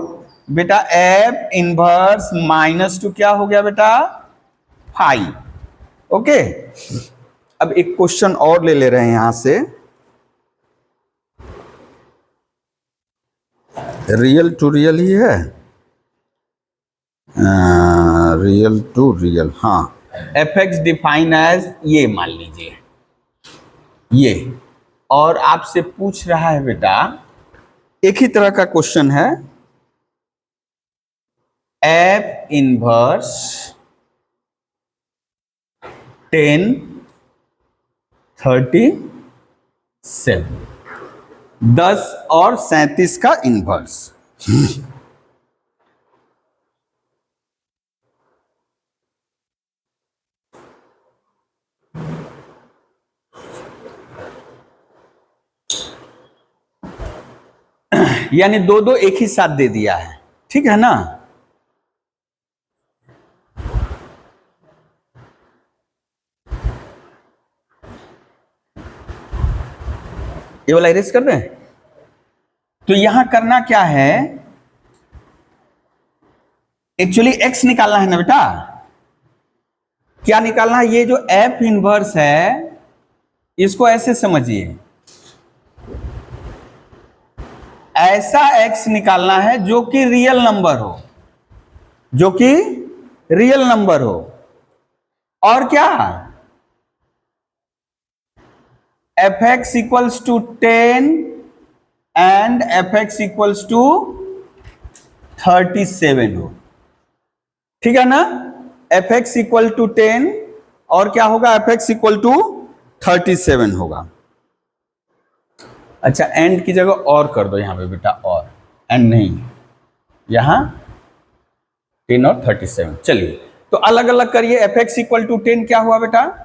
बेटा F इनवर्स -2 क्या हो गया बेटा, 5। ओके, अब एक क्वेश्चन और ले रहे हैं यहां से, रियल टू रियल ही है, रियल टू रियल, हाँ, एफ एक्स डिफाइन एज ये मान लीजिए ये, और आपसे पूछ रहा है बेटा, एक ही तरह का क्वेश्चन है, एफ इनवर्स 10 37, 10 और 37 का इनवर्स। यानी दो दो एक ही साथ दे दिया है, ठीक है ना। ये वाला इरेज कर दें। तो यहां करना क्या है, एक्चुअली एक्स निकालना है ना बेटा। क्या निकालना है, ये जो एफ इनवर्स है इसको ऐसे समझिए, ऐसा एक्स निकालना है जो कि रियल नंबर हो, जो कि रियल नंबर हो, और क्या, F x equals to 10 and F x equals to 37 हो, ठीक है ना। एफ एक्स इक्वल टू 10 और क्या होगा, एफ एक्स इक्वल टू 37 होगा। अच्छा, एंड की जगह और कर दो यहां पे बेटा, और एंड नहीं, यहां 10 और 37। चलिए तो अलग अलग करिए। एफ एक्स इक्वल टू 10 क्या हुआ बेटा,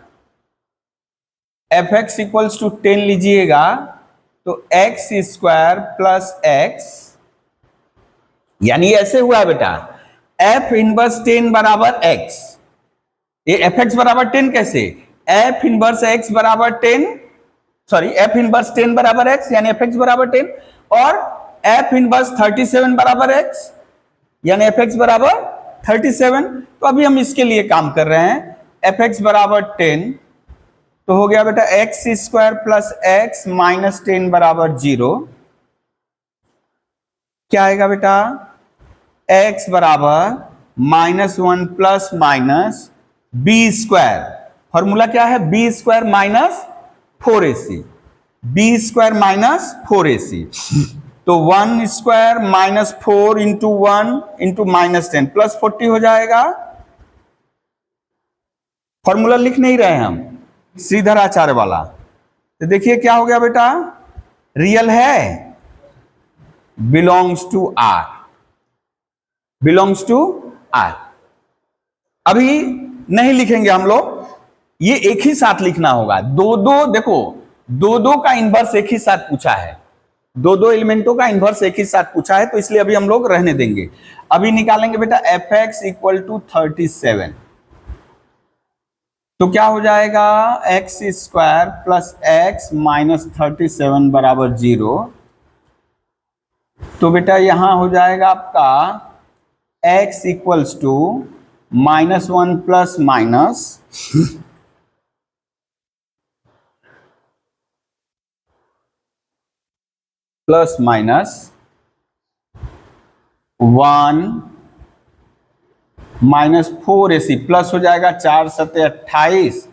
एफ एक्स इक्वल्स टू 10 लीजिएगा तो एक्स स्क्वायर प्लस एक्स, यानी ऐसे हुआ है बेटा, एफ इनवर्स 10 बराबर एक्स, ये एफ एक्स बराबर 10 कैसे, एफ इनवर्स एक्स बराबर 10, सॉरी एफ इनवर्स 10 बराबर एक्स, यानी एफ एक्स बराबर 10, और एफ इनवर्स 37 बराबर एक्स, यानी एफ एक्स बराबर 37। तो अभी हम इसके लिए काम कर रहे हैं, एफ एक्स बराबर 10, तो हो गया बेटा X square plus X minus 10 बराबर 0। क्या आएगा बेटा, एक्स बराबर -1 plus minus B square, formula क्या है, B square minus 4ac, B square minus 4ac, तो 1 square minus 4 into 1 into -10 plus 40 हो जाएगा। फॉर्मूला लिख नहीं रहे हम, श्रीधर आचार्य वाला। तो देखिए क्या हो गया बेटा, रियल है, belongs to R, belongs to R. अभी नहीं लिखेंगे हम लोग, ये एक ही साथ लिखना होगा, दो दो, देखो दो दो का इनवर्स एक ही साथ पूछा है, दो दो एलिमेंटों का इनवर्स एक ही साथ पूछा है, तो इसलिए अभी हम लोग रहने देंगे। अभी निकालेंगे बेटा एफ एक्स इक्वल टू 37, तो क्या हो जाएगा, x square plus X minus 37 बराबर 0। तो बेटा यहां हो जाएगा आपका x equals to -1 plus minus plus minus 1 minus 4ac plus हो जाएगा 4 सत्ते 28,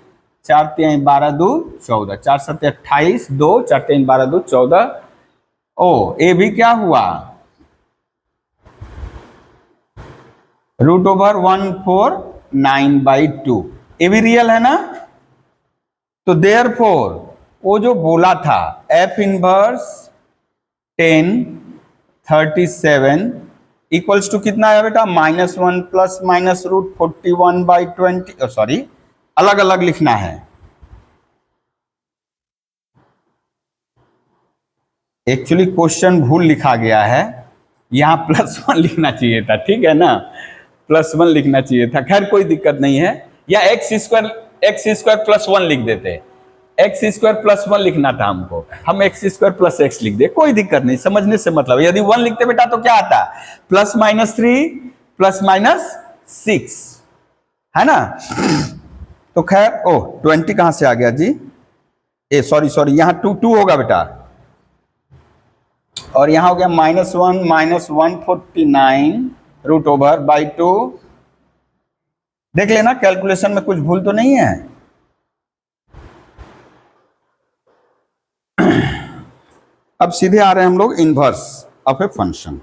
4 3 12 2 14, 4 सत्ते 28, 2 4 3 12 2 14। ओ ए भी क्या हुआ, √149/2, ये भी रियल है ना। तो देयरफॉर वो जो बोला था एफ इनवर्स 10 37 इक्वल्स टू कितना है बेटा, -1 प्लस माइनस √41/20, सॉरी अलग अलग लिखना है, एक्चुअली क्वेश्चन भूल लिखा गया है, यहां +1 लिखना चाहिए था, ठीक है ना, +1 लिखना चाहिए था, खैर कोई दिक्कत नहीं है, या एक्स स्क्वायर +1 लिख देते, एक्स स्क्वायर +1 लिखना था हमको, हम एक्स स्क्वायर प्लस एक्स लिख दे, कोई दिक्कत नहीं, समझने से मतलब। यदि 1 लिखते बेटा तो क्या आता, +-3 +-6, है ना। तो खैर, ओ 20 कहां से आ गया जी, ए सॉरी यहां 2 होगा बेटा, और यहां हो गया -1 -149 √/2 देख लेना कैलकुलेशन में कुछ भूल तो नहीं है। अब सीधे आ रहे हैं हम लोग इनवर्स ऑफ ए फंक्शन।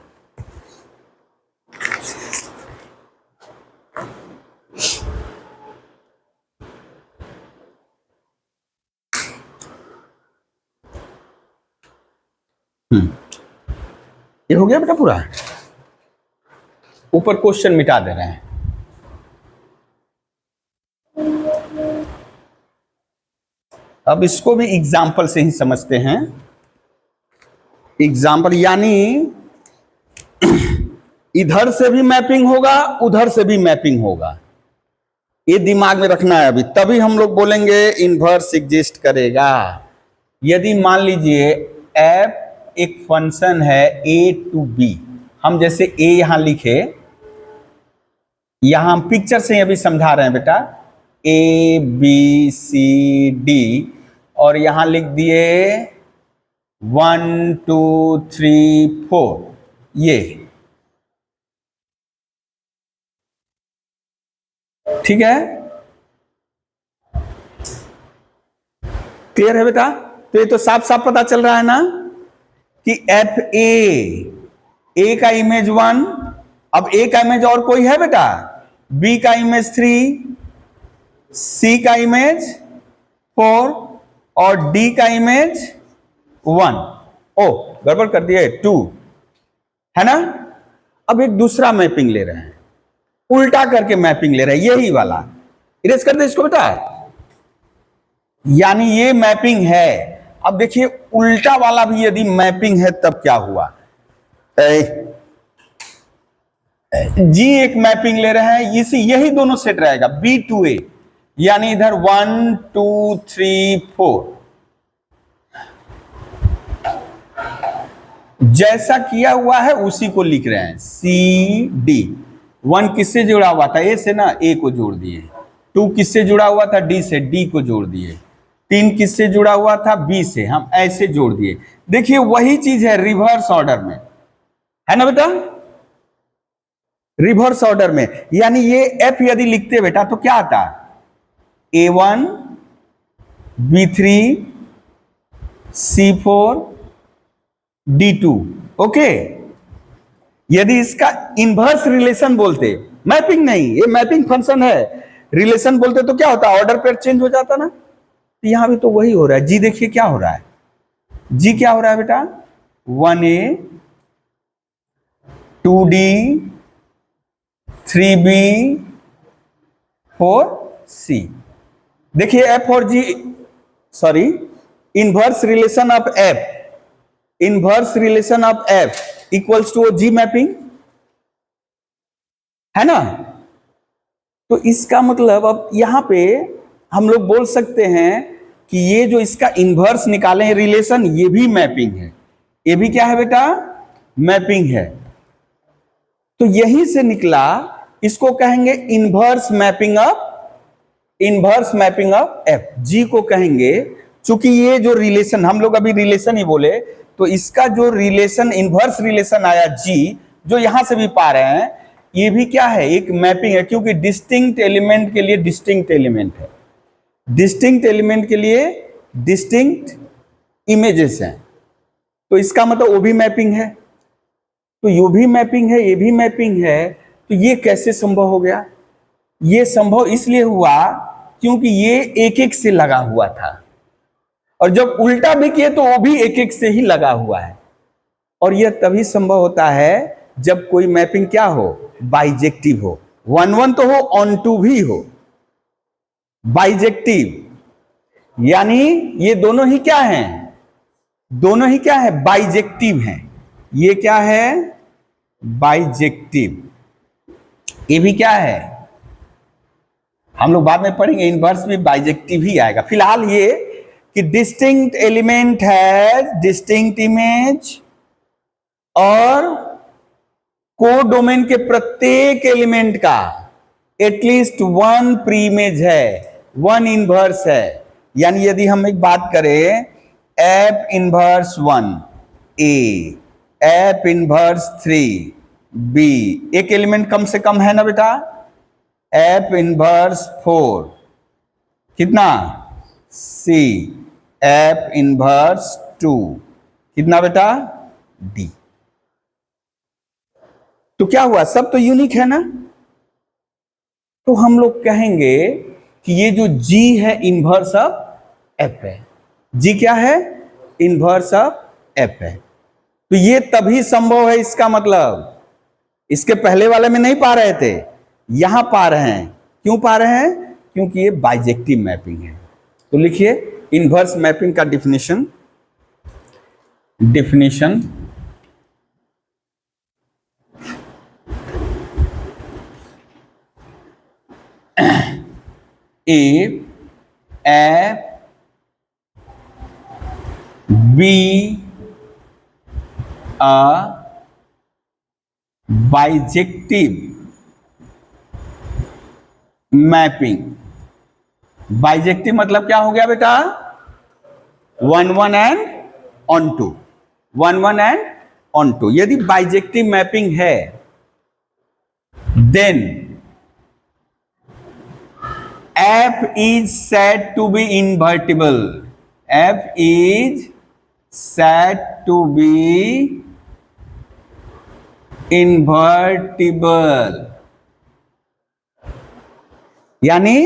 ये हो गया बेटा पूरा, ऊपर क्वेश्चन मिटा दे रहे हैं। अब इसको भी एग्जाम्पल से ही समझते हैं। एग्जाम्पल यानी इधर से भी मैपिंग होगा, उधर से भी मैपिंग होगा, ये दिमाग में रखना है अभी, तभी हम लोग बोलेंगे इनवर्स एग्जिस्ट करेगा। यदि मान लीजिए एफ एक फंक्शन है ए टू बी, हम जैसे ए यहां लिखे, यहां हम पिक्चर से अभी समझा रहे हैं बेटा, ए बी सी डी, और यहां लिख दिए 1 2 3 4, ये ठीक है, क्लियर है बेटा? तो ये तो साफ साफ पता चल रहा है ना कि एफ ए का इमेज 1, अब ए का इमेज और कोई है बेटा, बी का इमेज 3, सी का इमेज 4 और डी का इमेज 1। ओ गड़बड़ कर दिए, 2 है ना। अब एक दूसरा मैपिंग ले रहे हैं, उल्टा करके मैपिंग ले रहे हैं, यही वाला, इरेज कर दे इसको बेटा। यानी ये मैपिंग है। अब देखिए उल्टा वाला भी यदि मैपिंग है तब क्या हुआ, जी एक मैपिंग ले रहे हैं, इसी यही दोनों सेट रहेगा, बी टू ए, यानी इधर 1 2 3 4, जैसा किया हुआ है उसी को लिख रहे हैं, सी डी। 1 किससे जुड़ा हुआ था, ए से ना, ए को जोड़ दिए। 2 किससे जुड़ा हुआ था, डी से, डी को जोड़ दिए। 3 किससे जुड़ा हुआ था, बी से, हम ऐसे जोड़ दिए। देखिए वही चीज है रिवर्स ऑर्डर में, है ना बेटा, रिवर्स ऑर्डर में। यानी ये एफ यदि लिखते बेटा तो क्या आता, A1 B3 C4 D2, okay. यदि इसका इनवर्स रिलेशन बोलते, मैपिंग नहीं, ये मैपिंग फंक्शन है, रिलेशन बोलते तो क्या होता, ऑर्डर पेयर चेंज हो जाता ना। तो यहां भी तो वही हो रहा है। जी देखिए क्या हो रहा है, जी क्या हो रहा है बेटा, 1A 2D 3B 4C। देखिए एफ और g, sorry, inverse relation of f, inverse relation of f equals to g mapping, है ना। तो इसका मतलब अब यहां पे हम लोग बोल सकते हैं कि ये जो इसका इनवर्स निकाले हैं रिलेशन, ये भी मैपिंग है, ये भी क्या है बेटा, मैपिंग है। तो यहीं से निकला, इसको कहेंगे inverse mapping of, inverse mapping of F, G को कहेंगे। चूंकि ये जो रिलेशन, हम लोग अभी रिलेशन ही बोले, तो इसका जो रिलेशन, इनवर्स रिलेशन आया जी, जो यहां से भी पा रहे हैं, ये भी क्या है, एक मैपिंग है, क्योंकि डिस्टिंक्ट एलिमेंट के लिए डिस्टिंक्ट एलिमेंट है, डिस्टिंक्ट एलिमेंट के लिए डिस्टिंक्ट इमेजेस हैं, तो इसका मतलब वो भी मैपिंग है। तो ये भी मैपिंग है, ये भी मैपिंग है, तो ये कैसे संभव हो गया? ये संभव इसलिए हुआ क्योंकि ये एक एक से लगा हुआ था, और जब उल्टा भी किए तो वो भी एक एक से ही लगा हुआ है। और यह तभी संभव होता है जब कोई मैपिंग क्या हो, बाइजेक्टिव हो, 1-1 तो हो, ऑन टू भी हो, बाइजेक्टिव। यानी ये दोनों ही क्या हैं, दोनों ही क्या है, बाइजेक्टिव हैं। ये क्या है, बाइजेक्टिव, ये भी क्या है, हम लोग बाद में पढ़ेंगे, इनवर्स भी बाइजेक्टिव ही आएगा। फिलहाल ये कि distinct element has distinct image, और कोडोमेन के प्रत्येक एलिमेंट का एटलीस्ट 1 प्री इमेज है, 1 इनवर्स है। यानी यदि हम एक बात करें, एफ इनवर्स 1 ए, एफ इनवर्स 3 बी, एक एलिमेंट कम से कम है ना बेटा, एफ इनवर्स 4 कितना, सी, एफ इनवर्स 2 कितना बेटा, डी। तो क्या हुआ, सब तो यूनिक है ना। तो हम लोग कहेंगे कि ये जो जी है इनवर्स ऑफ एफ है। जी क्या है, इनवर्स ऑफ एफ है। तो ये तभी संभव है, इसका मतलब इसके पहले वाले में नहीं पा रहे थे, यहां पा रहे हैं। क्यों पा रहे हैं, क्योंकि ये बाइजेक्टिव मैपिंग है। तो लिखिए इनवर्स मैपिंग का definition if f be a bijective mapping. Bijective मतलब क्या हो गया बेटा, 1 1 and onto, 1 1 and onto. यदि बाइजेक्टिव मैपिंग है then f is said to be invertible, f is said to be invertible, यानी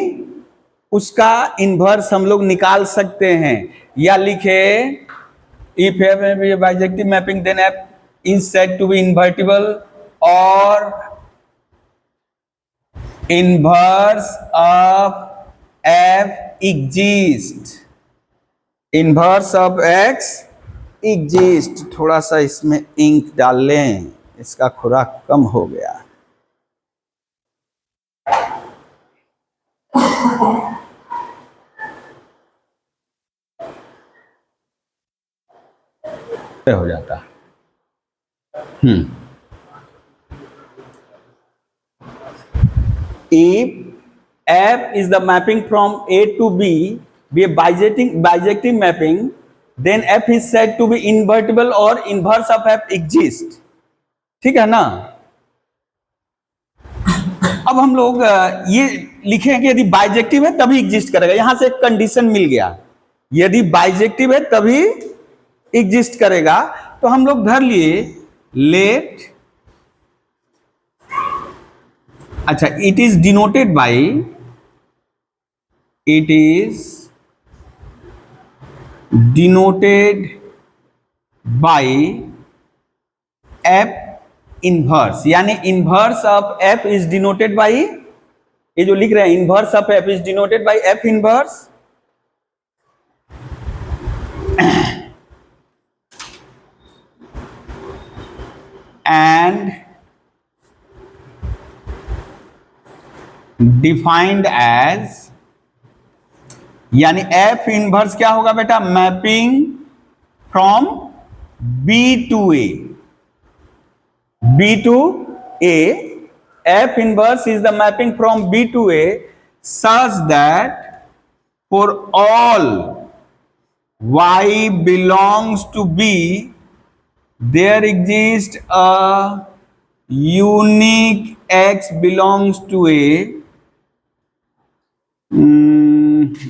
उसका इन्वर्स हम लोग निकाल सकते हैं। या लिखे if f bijective mapping then f is said to be invertible और inverse of f exist, inverse of x exist। थोड़ा सा इसमें इंक डाल लें, इसका खुराक कम हो गया। हो जाता। If f is the mapping from A to B, be a bijective mapping, then f is said to be invertible or inverse of f exist। ठीक है ना। अब हम लोग ये लिखें कि यदि बाइजेक्टिव है तभी एग्जिस्ट करेगा। यहां से एक कंडीशन मिल गया, यदि बाइजेक्टिव है तभी एग्जिस्ट करेगा। तो हम लोग धर लिए लेट, अच्छा it is denoted by, it is denoted by f inverse, यानी inverse of f is denoted by, ये जो लिख रहे हैं inverse of f is denoted by f inverse and defined as, यानी f इनवर्स क्या होगा बेटा, mapping from B to A, B to A, f inverse is the mapping from B to A such that for all y belongs to B there exists a unique x belongs to A,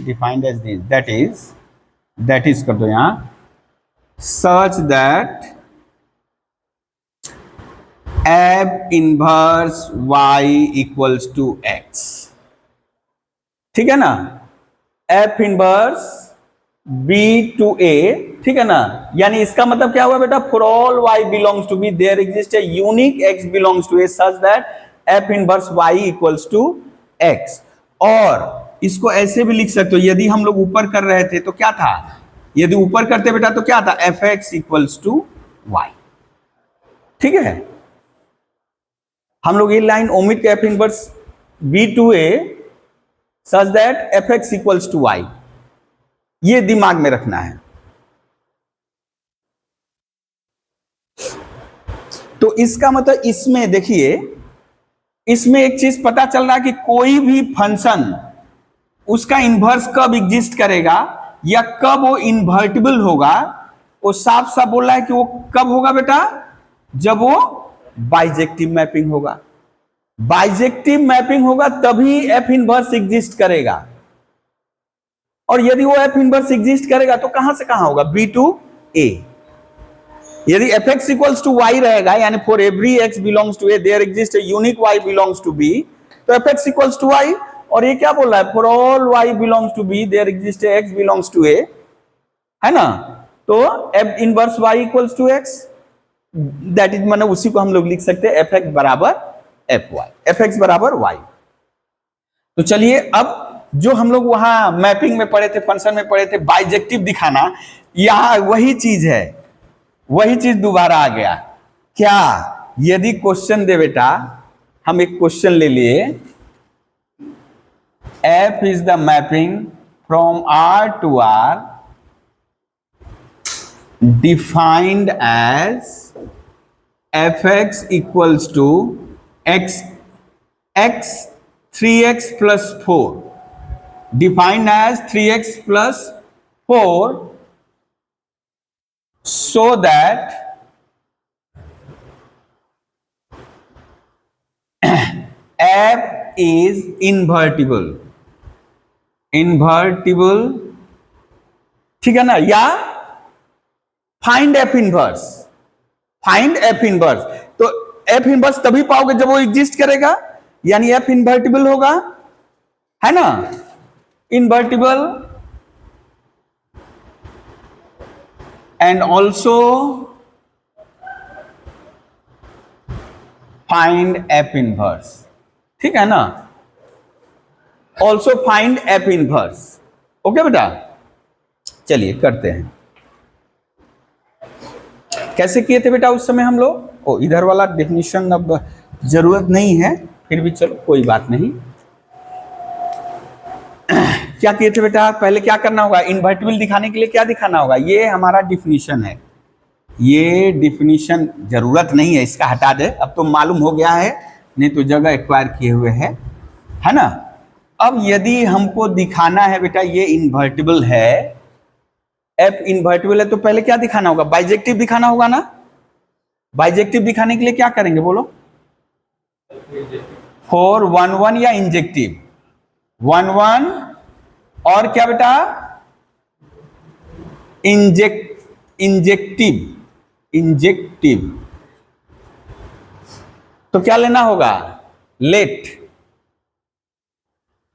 defined as this, that is कर दो यहां, such that f inverse y equals to x। ठीक है ना, f inverse B to A, ठीक है ना। यानी इसका मतलब क्या हुआ बेटा, for all y belongs to B there exists a unique x belongs to A such that f inverse y equals to x। और इसको ऐसे भी लिख सकते हो, यदि हम लोग ऊपर कर रहे थे तो क्या था, यदि ऊपर करते बेटा तो क्या था, fx equals to y। ठीक है, हम लोग ये लाइन ओमिट के f inverse B to A such that fx equals to y, ये दिमाग में रखना है। तो इसका मतलब इसमें देखिए, इसमें एक चीज पता चल रहा है कि कोई भी फंक्शन उसका इन्वर्स कब एग्जिस्ट करेगा या कब वो इन्वर्टिबल होगा, वो साफ साफ बोल रहा है कि वो कब होगा बेटा, जब वो बाइजेक्टिव मैपिंग होगा। बाइजेक्टिव मैपिंग होगा तभी एफ इनवर्स एग्जिस्ट करेगा, और यदि वो एफ इनवर्स एग्जिस्ट करेगा तो कहां से कहां होगा, बी टू ए। यदि f x equals to y रहेगा, यानी for every x belongs to A there exist a unique y belongs to B, तो f x equals to y. और ये क्या बोल रहा है, for all y belongs to B there exist a x belongs to A, है ना। तो f inverse y equals to x, that is मतलब उसी को हम लोग लिख सकते हैं एफ एक्स बराबर एफ वाई, एफ एक्स बराबर वाई। तो चलिए अब जो हम लोग वहां मैपिंग में पढ़े थे, फंक्शन में पढ़े थे, बाइजेक्टिव दिखाना, यहां वही चीज है, वही चीज दोबारा आ गया। क्या, यदि क्वेश्चन दे बेटा, हम एक क्वेश्चन ले लिए, F is the mapping from R to R defined as F x equals to X X 3x plus 4, defined as 3x plus 4, so that f is invertible, invertible, ठीक है ना, या find F inverse, find F inverse. तो f inverse तभी पाओगे जब वो exist करेगा, यानी एफ इन्वर्टिबल होगा, है ना, invertible, and also find F inverse, ठीक है ना, also find F inverse. Okay बेटा, चलिए करते हैं। कैसे किए थे बेटा उस समय हम लोग, ओ इधर वाला डेफिनेशन अब जरूरत नहीं है, फिर भी चलो कोई बात नहीं। क्या किए थे बेटा, पहले क्या करना होगा, इन्वर्टिबल दिखाने के लिए क्या दिखाना होगा, ये हमारा डिफिनीशन है, ये डिफिनीशन जरूरत नहीं है, इसका हटा दे, अब तो मालूम हो गया है, नहीं तो जगह एक्वायर किए हुए है ना। अब यदि हमको दिखाना है बेटा ये इन्वर्टिबल है, एफ इन्वर्टिबल है, तो पहले क्या दिखाना होगा, बाइजेक्टिव दिखाना होगा ना। बाइजेक्टिव दिखाने के लिए क्या करेंगे बोलो, 4 1 1 या इंजेक्टिव 1 1, और क्या बेटा इंजेक्टिव, तो क्या लेना होगा, लेट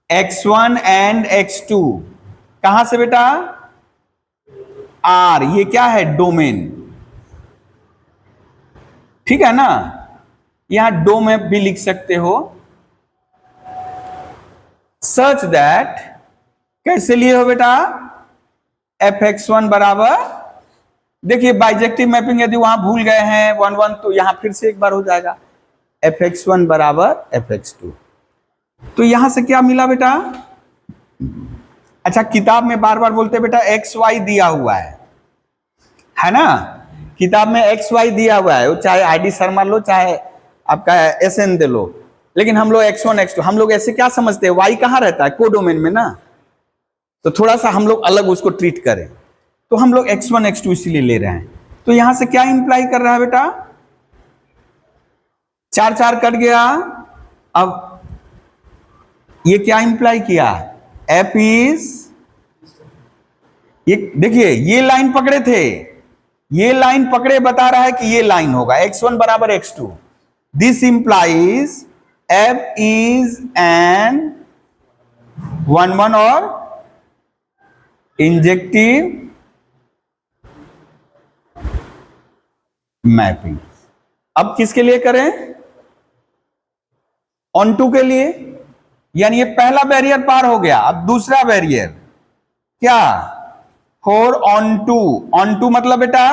x1 एंड x2, कहां से बेटा, R, ये क्या है, डोमेन, ठीक है ना, यहां डोमेन भी लिख सकते हो, सच दैट, कैसे लिए हो बेटा, fx1 बराबर, देखिए बाइजेक्टिव मैपिंग यदि वहां भूल गए हैं 1 1, तो यहां फिर से एक बार हो जाएगा, fx1 बराबर fx2। तो यहां से क्या मिला बेटा, अच्छा किताब में बार बार बोलते बेटा एक्स वाई दिया हुआ है ना, किताब में एक्स वाई दिया हुआ है, चाहे आईडी शर्मा लो, चाहे आपका एसएन दे लो, लेकिन हम लोग x1 x2, हम लोग ऐसे क्या समझते हैं, वाई कहाँ रहता है, कोडोमेन में ना, तो थोड़ा सा हम लोग अलग उसको ट्रीट करें, तो हम लोग x1 x2 इसीलिए ले रहे हैं। तो यहां से क्या इंप्लाई कर रहा है बेटा, 4 4 कट गया, अब ये क्या इंप्लाई किया, एफ इज, ये देखिए ये लाइन पकड़े थे, ये लाइन पकड़े बता रहा है कि ये लाइन होगा x1 बराबर x2, this implies F is an 1 1 और इंजेक्टिव मैपिंग। अब किसके लिए करें, ऑन टू के लिए, यानी ये पहला बैरियर पार हो गया, अब दूसरा बैरियर क्या, 4 ऑन टू, ऑन टू मतलब बेटा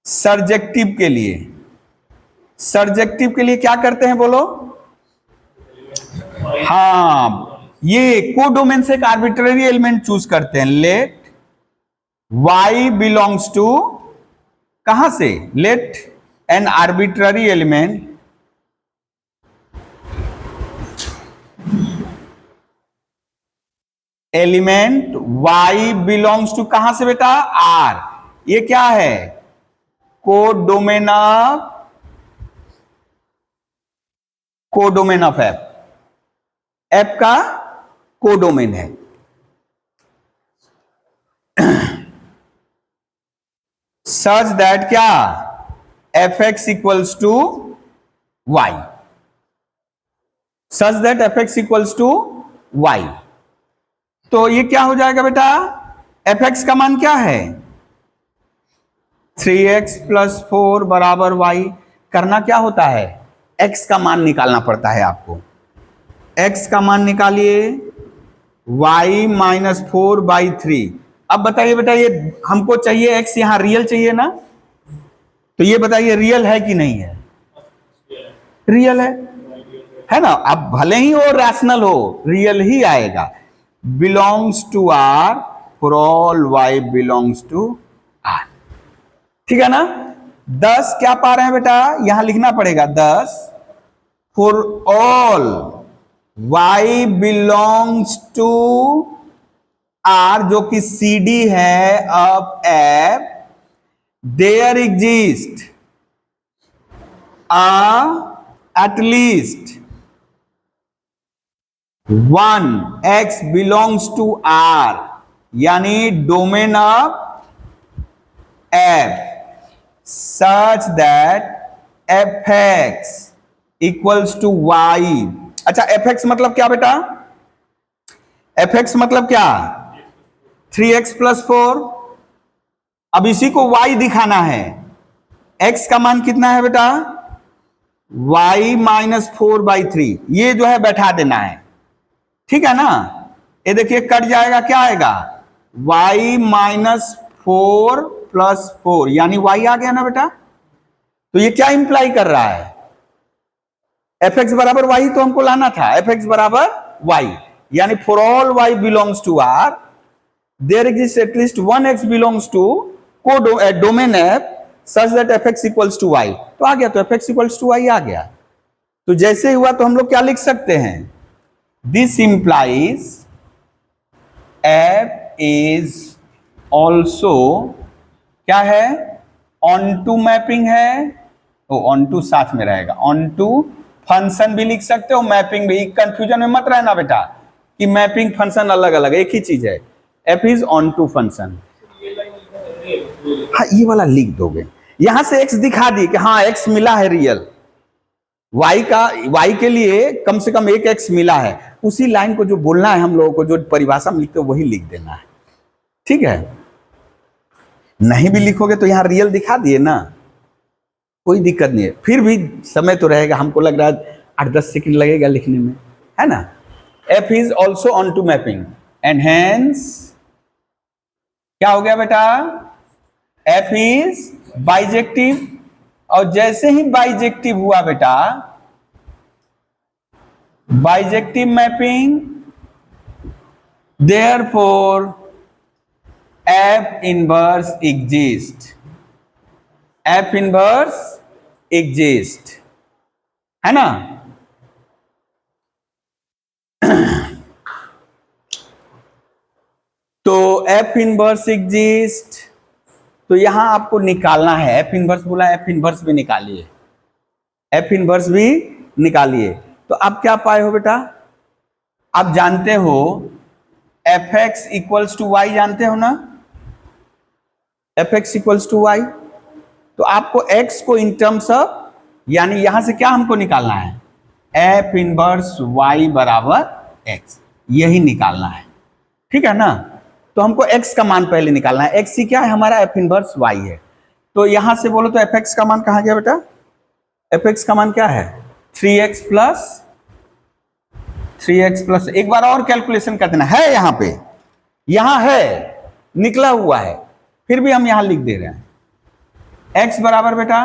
सर्जेक्टिव के लिए, सर्जेक्टिव के लिए क्या करते हैं बोलो, हाँ ये कोडोमेन से एक आर्बिट्ररी एलिमेंट चूज करते हैं, लेट y बिलोंग्स टू, कहां से, let an arbitrary element y belongs to, कहां से बेटा, r, ये क्या है, codomain of codomain of F, F का कोडोमेन है। सच दैट क्या, F x equals to Y, such that F x equals to Y. तो ये क्या हो जाएगा बेटा, एफ एक्स का मान क्या है, 3x प्लस 4 बराबर वाई। करना क्या होता है, x का मान निकालना पड़ता है आपको। x का मान निकालिए, y माइनस 4/3। अब बताइए बेटा, ये हमको चाहिए x, यहां रियल चाहिए ना, तो ये बताइए रियल है कि नहीं है, रियल है ना। अब भले ही वो रैशनल हो, रियल ही आएगा। Belongs to R for all y belongs to R, ठीक है ना। 10 क्या पा रहे हैं बेटा, यहां लिखना पड़ेगा 10 for all y belongs to r, जो कि CD है ऑफ f, there exist at least 1 x belongs to r, यानी domain of f such that fx equals to y। अच्छा, fx मतलब क्या बेटा, fx मतलब क्या, 3x प्लस 4। अब इसी को y दिखाना है, x का मान कितना है बेटा, y माइनस 4/3, ये जो है बैठा देना है, ठीक है ना। ये देखिए कट जाएगा, क्या आएगा, y माइनस 4 प्लस 4, यानी y आ गया ना बेटा। तो ये क्या इंप्लाई कर रहा है, एफ एक्स बराबर वाई तो हमको लाना था, एफ एक्स बराबर वाई, यानी for all y belongs to r there exist at least 1 x belongs to domain f such that F x equals to Y. तो आ गया, तो f x equals to y आ गया। तो जैसे हुआ तो हम लोग क्या लिख सकते हैं, this implies f is also क्या है, ऑन टू मैपिंग है, ऑन टू साथ में रहेगा, ऑन टू फंक्शन भी लिख सकते हो, मैपिंग भी। कंफ्यूजन में मत रहना बेटा कि मैपिंग फंक्शन अलग अलग, एक ही चीज है, f is onto function. हाँ, ये वाला लिख दोगे, यहां से x दिखा दी कि हाँ x मिला है रियल, y के लिए कम से कम एक x मिला है। उसी लाइन को जो बोलना है हम लोगों को, जो परिभाषा में लिखते हो वही लिख देना है, ठीक है। नहीं भी लिखोगे तो यहां रियल दिखा दिए ना, कोई दिक्कत नहीं है। फिर भी समय तो रहेगा, हमको लग रहा है 8-10 सेकंड लगेगा लिखने में, है ना। f is also onto mapping and hence क्या हो गया बेटा, f इज बाइजेक्टिव। और जैसे ही बाइजेक्टिव हुआ बेटा, bijective mapping, therefore f inverse exist, f inverse exist, है ना। तो f इनवर्स एग्जिस्ट, तो यहां आपको निकालना है, f इनवर्स बोला, f इनवर्स भी निकालिए, f इनवर्स भी निकालिए। तो आप क्या पाए हो बेटा, आप जानते हो F x equals to Y, जानते हो ना, F x equals to Y. तो आपको x को इन टर्म्स ऑफ, यानी यहां से क्या हमको निकालना है, f इनवर्स y बराबर x, यही निकालना है, ठीक है ना। तो हमको x का मान पहले निकालना है, x ही क्या है हमारा, f इनवर्स y है। तो यहां से बोलो तो fx का मान कहां गया बेटा, fx का मान क्या है, 3x प्लस, एक बार और कैलकुलेशन कर देना है, यहां है निकला हुआ है, फिर भी हम यहां लिख दे रहे हैं, x बराबर बेटा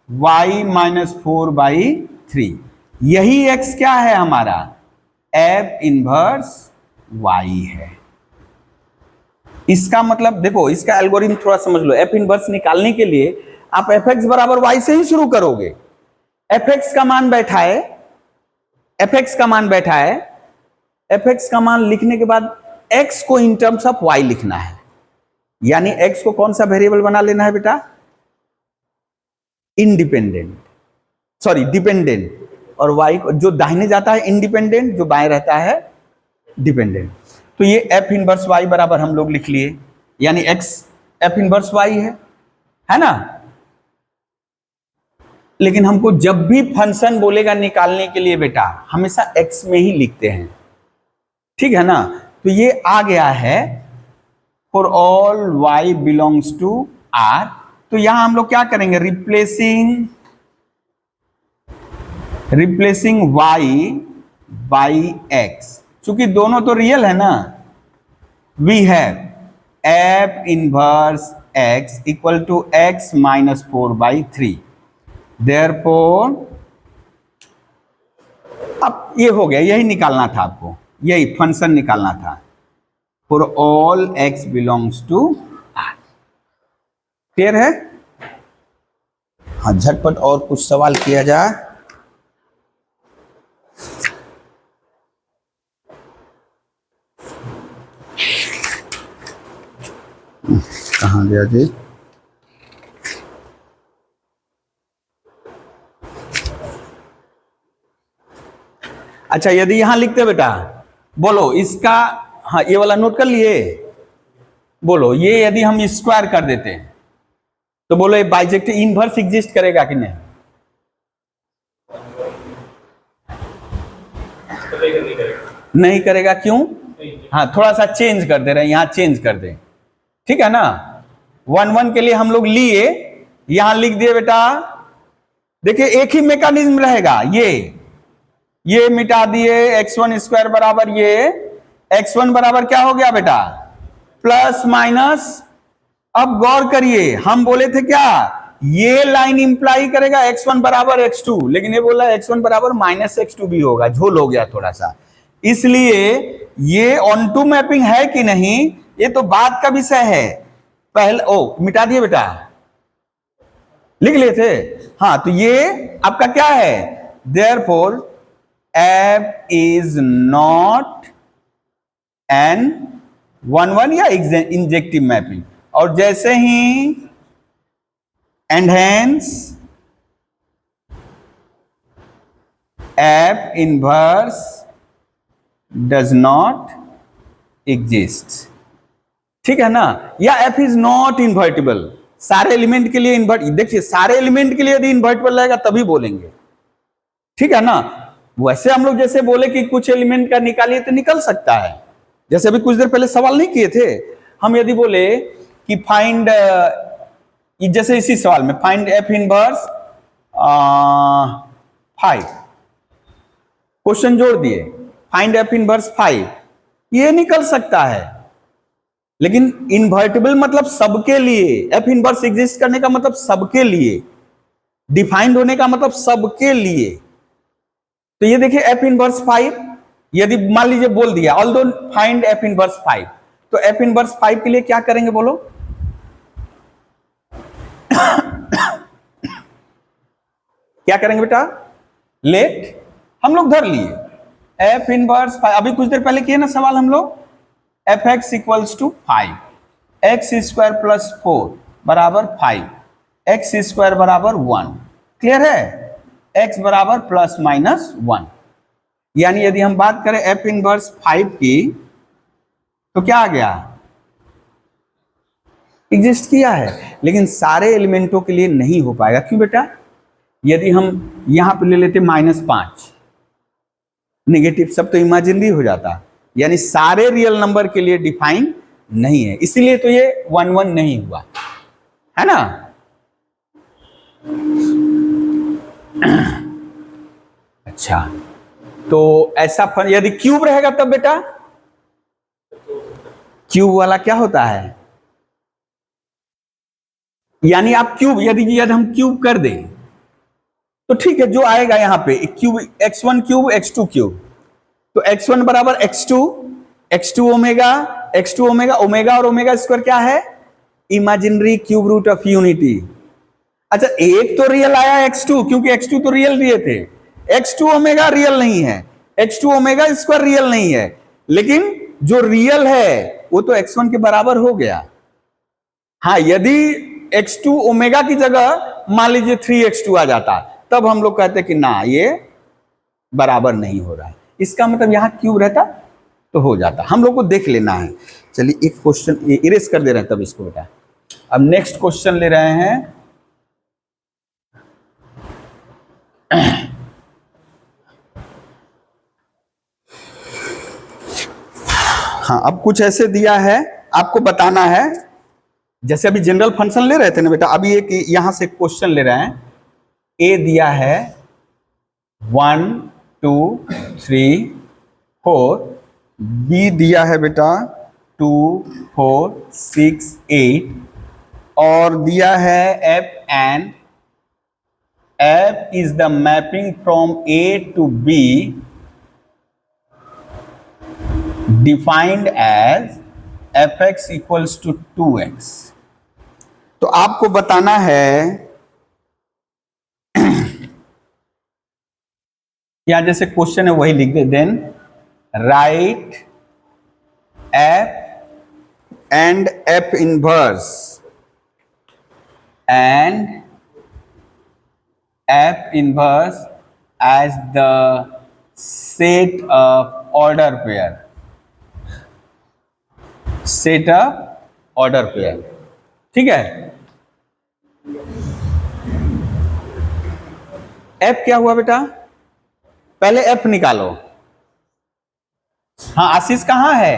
y माइनस 4/3, यही x क्या है हमारा, f इनवर्स y है। इसका मतलब देखो, इसका एल्गोरिथम थोड़ा समझ लो। f इनवर्स निकालने के लिए आप fx बराबर y से ही शुरू करोगे। fx का मान बैठा है, fx का मान लिखने के बाद x को इन टर्म्स ऑफ y लिखना है, यानी x को कौन सा वेरिएबल बना लेना है बेटा, डिपेंडेंट, और y जो दाहिने जाता है इंडिपेंडेंट, जो बाएं रहता है डिपेंडेंट। तो ये f इनवर्स y बराबर हम लोग लिख लिए, यानी x f इनवर्स y है ना। लेकिन हमको जब भी फंक्शन बोलेगा निकालने के लिए बेटा हमेशा x में ही लिखते हैं, ठीक है ना। तो ये आ गया है for all y belongs to R। तो यहां हम लोग क्या करेंगे, रिप्लेसिंग y बाई x, चूंकि दोनों तो रियल है ना। We have f inverse x equal to x minus 4/3। Therefore अब ये हो गया, यही निकालना था आपको, यही फंक्शन निकालना था for all x belongs to R। Clear है। हाँ, झटपट और कुछ सवाल किया जाए। कहाँ गया जी। अच्छा, यदि यहां लिखते बेटा, बोलो इसका, हाँ ये वाला नोट कर लिए। बोलो ये यदि हम स्क्वायर कर देते हैं तो बोलो ये बाइजेक्टिव इनवर्स एग्जिस्ट करेगा कि नहीं? नहीं करेगा। क्यों? हाँ, थोड़ा सा चेंज कर दे रहे हैं, यहां चेंज कर दे, ठीक है ना। 1 के लिए हम लोग लिए, यहां लिख दिए बेटा। देखिए एक ही मैकेनिज्म रहेगा, ये मिटा दिए, x1 स्क्वायर बराबर ये x1 बराबर क्या हो गया बेटा, प्लस माइनस। अब गौर करिए, हम बोले थे क्या, ये लाइन इंप्लाई करेगा x1 बराबर x2, लेकिन ये बोला x1 बराबर माइनस x2 भी होगा, झोल हो गया थोड़ा सा। इसलिए ये ऑन टू मैपिंग है कि नहीं ये तो बात का विषय है। पहले मिटा दिए बेटा, लिख लिए थे। हाँ, तो ये आपका क्या है, therefore f is not an 1 या इंजेक्टिव मैपिंग। और जैसे ही and hence f inverse does not exist, ठीक है ना। या f इज नॉट इन्वर्टिबल, सारे एलिमेंट के लिए इन्वर्ट, देखिए सारे एलिमेंट के लिए यदि इन्वर्टिबल रहेगा तभी बोलेंगे, ठीक है ना। वैसे हम लोग जैसे बोले कि कुछ एलिमेंट का निकालिए तो निकल सकता है, जैसे अभी कुछ देर पहले सवाल नहीं किए थे हम, यदि बोले कि फाइंड, जैसे इसी सवाल में फाइंड f इनवर्स 5, क्वेश्चन जोड़ दिए फाइंड f इनवर्स 5, ये निकल सकता है। लेकिन इन्वर्टिबल मतलब सबके लिए, f इनवर्स एग्जिस्ट करने का मतलब सबके लिए, डिफाइंड होने का मतलब सबके लिए। तो ये देखिए f इनवर्स 5, यदि मान लीजिए बोल दिया ऑल्दो फाइंड f इनवर्स 5, तो f इनवर्स 5 के लिए क्या करेंगे बोलो क्या करेंगे बेटा, लेट हम लोग धर लिए f इनवर्स 5, अभी कुछ देर पहले किए ना सवाल हम लोग, fx equals to 5, x square plus 4 बराबर 5, x स्क्वायर बराबर 1। क्लियर है, x बराबर प्लस माइनस 1। यानी यदि हम बात करें f इनवर्स 5 की तो क्या आ गया, एग्जिस्ट किया है, लेकिन सारे एलिमेंटों के लिए नहीं हो पाएगा। क्यों बेटा, यदि हम यहां पे ले लेते -5, नेगेटिव सब तो इमेजिनरी हो जाता, यानी सारे रियल नंबर के लिए डिफाइन नहीं है, इसीलिए तो ये 1 नहीं हुआ है ना। अच्छा, तो ऐसा यदि क्यूब रहेगा तब बेटा, क्यूब वाला क्या होता है, यानी आप क्यूब यदि हम क्यूब कर दें तो ठीक है, जो आएगा यहां पे cube x1 cube x2 cube, तो x1 बराबर x2 ओमेगा, ओमेगा और ओमेगा स्क्वायर क्या है, imaginary cube root of unity. अच्छा, एक तो रियल आया x2, क्योंकि x2 तो रियल दिए थे, x2 ओमेगा रियल नहीं है, x2 ओमेगा स्क्वायर रियल नहीं है, लेकिन जो रियल है वो तो x1 के बराबर हो गया। हाँ, यदि x2 ओमेगा की जगह मान लीजिए 3x2 आ जाता, तब हम लोग कहते कि ना ये बराबर नहीं हो रहा है, इसका मतलब यहाँ क्यूब रहता तो हो जाता। हम लोग को देख लेना है। चलिए एक क्वेश्चन इरेज कर दे रहे हैं तब इसको बेटा। अब नेक्स्ट क्वेश्चन ले रहे हैं। हाँ, अब कुछ ऐसे दिया है, आपको बताना है। जैसे अभी जनरल फंक्शन ले रहे थे ना बेटा, अभी एक यहां से क्वेश्चन ले रहे हैं। ए दिया है 1 2 3 4, बी दिया है बेटा 2 4 6 8, और दिया है F is the mapping from A to B defined as fx equals to 2x। तो आपको बताना है, या जैसे क्वेश्चन है वही लिख दे। Then write f and f inverse as the set of order pair, ठीक है। f क्या हुआ बेटा, पहले f निकालो। हाँ आशीष कहाँ है?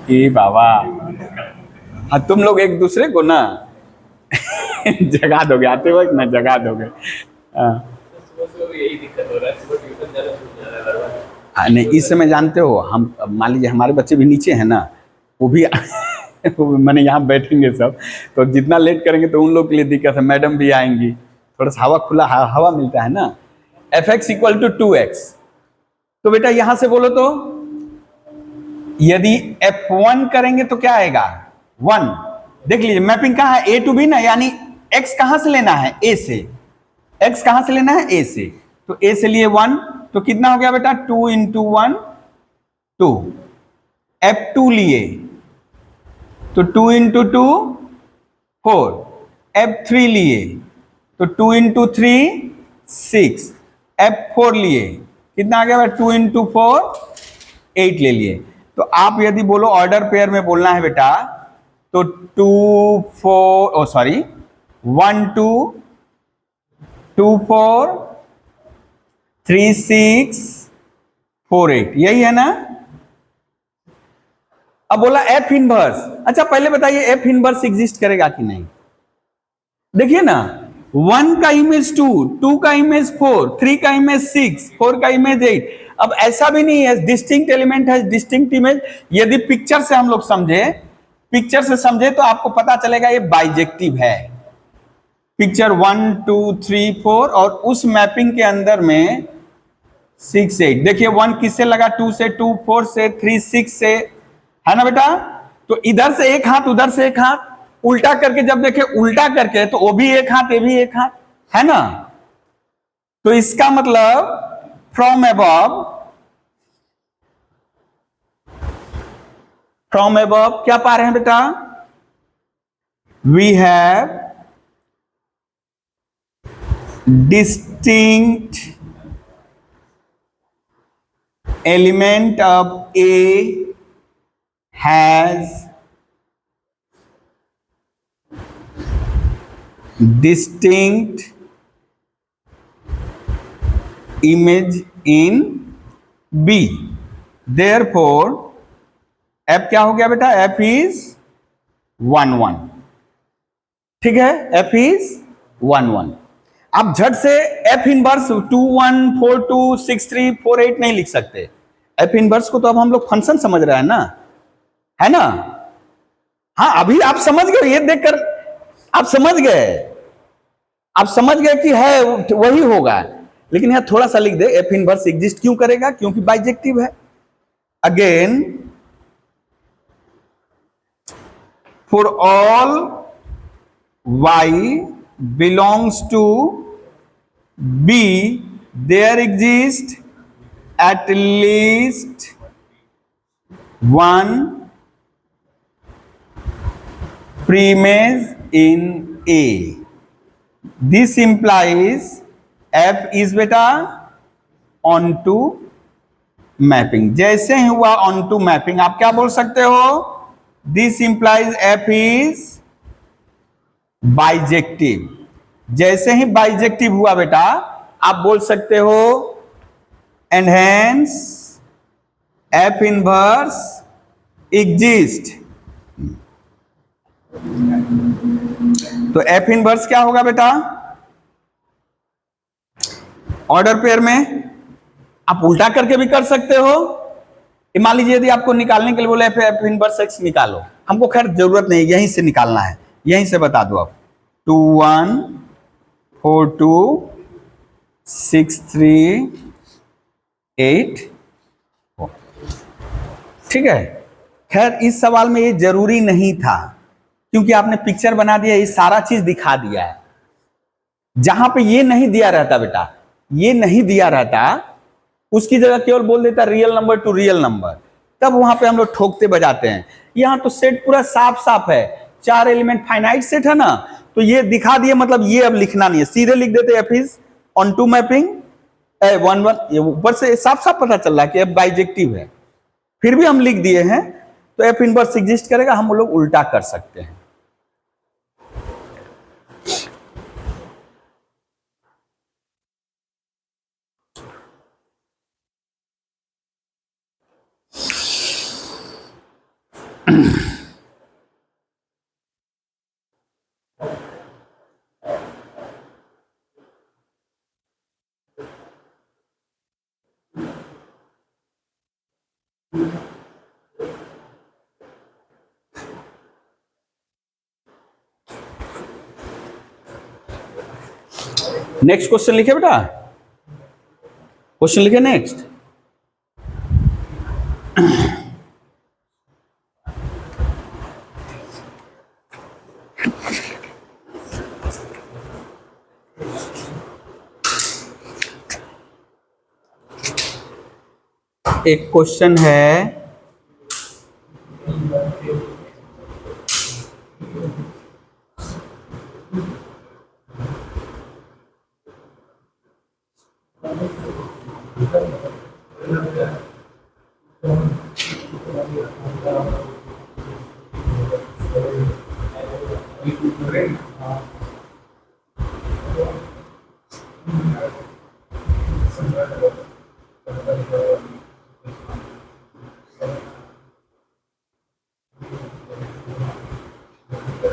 ए बाबा, हाँ तुम लोग एक दूसरे को ना जगा दोगे, आते वक्त ना जगा दोगे। हाँ नहीं, इस समय जानते हो हम, मान लीजिए हमारे बच्चे भी नीचे हैं ना, वो भी मैंने यहाँ बैठेंगे सब, तो जितना लेट करेंगे तो उन लोग के लिए दिक्कत है। मैडम भी आएंगी, थोड़ा सा हवा खुला हवा मिलता है ना। fx इक्वल टू 2x, तो बेटा यहां से बोलो तो यदि f1 करेंगे तो क्या आएगा 1। देख लीजिए मैपिंग कहाँ है, a टू b ना, यानी x कहां से लेना है, a से। x कहां से लेना है, a से, तो a से लिए 1, तो कितना हो गया बेटा 2 इंटू 1 2। f2 लिए तो 2 इंटू 2 4। f3 लिए तो 2 इंटू 3 6। f4 लिए कितना आ गया, 2 इंटू 4 8 ले लिए। तो आप यदि बोलो ऑर्डर पेयर में बोलना है बेटा, तो 2 4 सॉरी 1 2 2 4 3 6 4 8, यही है ना। अब बोला एफ इनवर्स। अच्छा पहले बताइए एफ इनवर्स एग्जिस्ट करेगा कि नहीं। देखिए ना, 1 का इमेज 2, 2 का इमेज 4, 3 का इमेज 6, 4 का इमेज 8। अब ऐसा भी नहीं है डिस्टिंक्ट एलिमेंट है डिस्टिंक्ट इमेज। यदि पिक्चर से हम लोग समझे तो आपको पता चलेगा ये बाइजेक्टिव है। पिक्चर 1 2 3 4 और उस मैपिंग के अंदर में 6 8। देखिए 1 किससे लगा, 2 से, 2 4 से, 3 6 से, है ना बेटा। तो इधर से एक हाथ उधर से एक हाथ, उल्टा करके जब देखे उल्टा करके तो वो भी एक हाथ ये भी एक हाथ, है ना। तो इसका मतलब फ्रॉम अबव क्या पा रहे हैं बेटा, we have distinct element of A has distinct image in B, therefore F क्या हो गया बेटा, F is 1 1, ठीक है, F is 1 1। आप झट से F इनवर्स 2 1 4 2 6 3 4 8 नहीं लिख सकते। F इनवर्स को तो अब हम लोग फंक्शन समझ रहे हैं ना, है ना। हाँ अभी आप समझ गए, ये देखकर आप समझ गए कि है वही होगा। लेकिन यहां थोड़ा सा लिख दे, F इनवर्स एग्जिस्ट क्यों करेगा, क्योंकि बाइजेक्टिव है। Again for all y belongs to B, there exists at least one preimage in A. This implies F is बेटा ऑन टू मैपिंग। जैसे ही हुआ ऑन टू मैपिंग आप क्या बोल सकते हो, this implies F is bijective. जैसे ही बाइजेक्टिव हुआ बेटा आप बोल सकते हो and hence F inverse exist. तो एफ इनवर्स क्या होगा बेटा, ऑर्डर पेयर में आप उल्टा करके भी कर सकते हो। मान लीजिए यदि आपको निकालने के लिए बोले एफ इनवर्स एक्स निकालो, हमको खैर जरूरत नहीं, यहीं से निकालना है, यहीं से बता दो आप 2 1 4 2 6 3 8 4। ठीक है, खैर इस सवाल में ये जरूरी नहीं था क्योंकि आपने पिक्चर बना दिया, ये सारा चीज दिखा दिया है। जहां पे ये नहीं दिया रहता बेटा, ये नहीं दिया रहता, उसकी जगह केवल बोल देता real number two real number, तब वहां पे हम लोग ठोकते बजाते हैं। यहां तो सेट पूरा साफ साफ है, 4 एलिमेंट फाइनाइट सेट है ना, तो ये दिखा दिए, मतलब ये अब लिखना नहीं है, सीधे लिख देते F is onto mapping 1 1। ये ऊपर से साफ साफ पता चल रहा है कि एफ बाइजेक्टिव है, फिर भी हम लिख दिए हैं, तो एफ इनवर्स एग्जिस्ट करेगा। हम लोग उल्टा कर सकते हैं। नेक्स्ट क्वेश्चन लिखे बेटा, क्वेश्चन लिखे नेक्स्ट। एक क्वेश्चन है,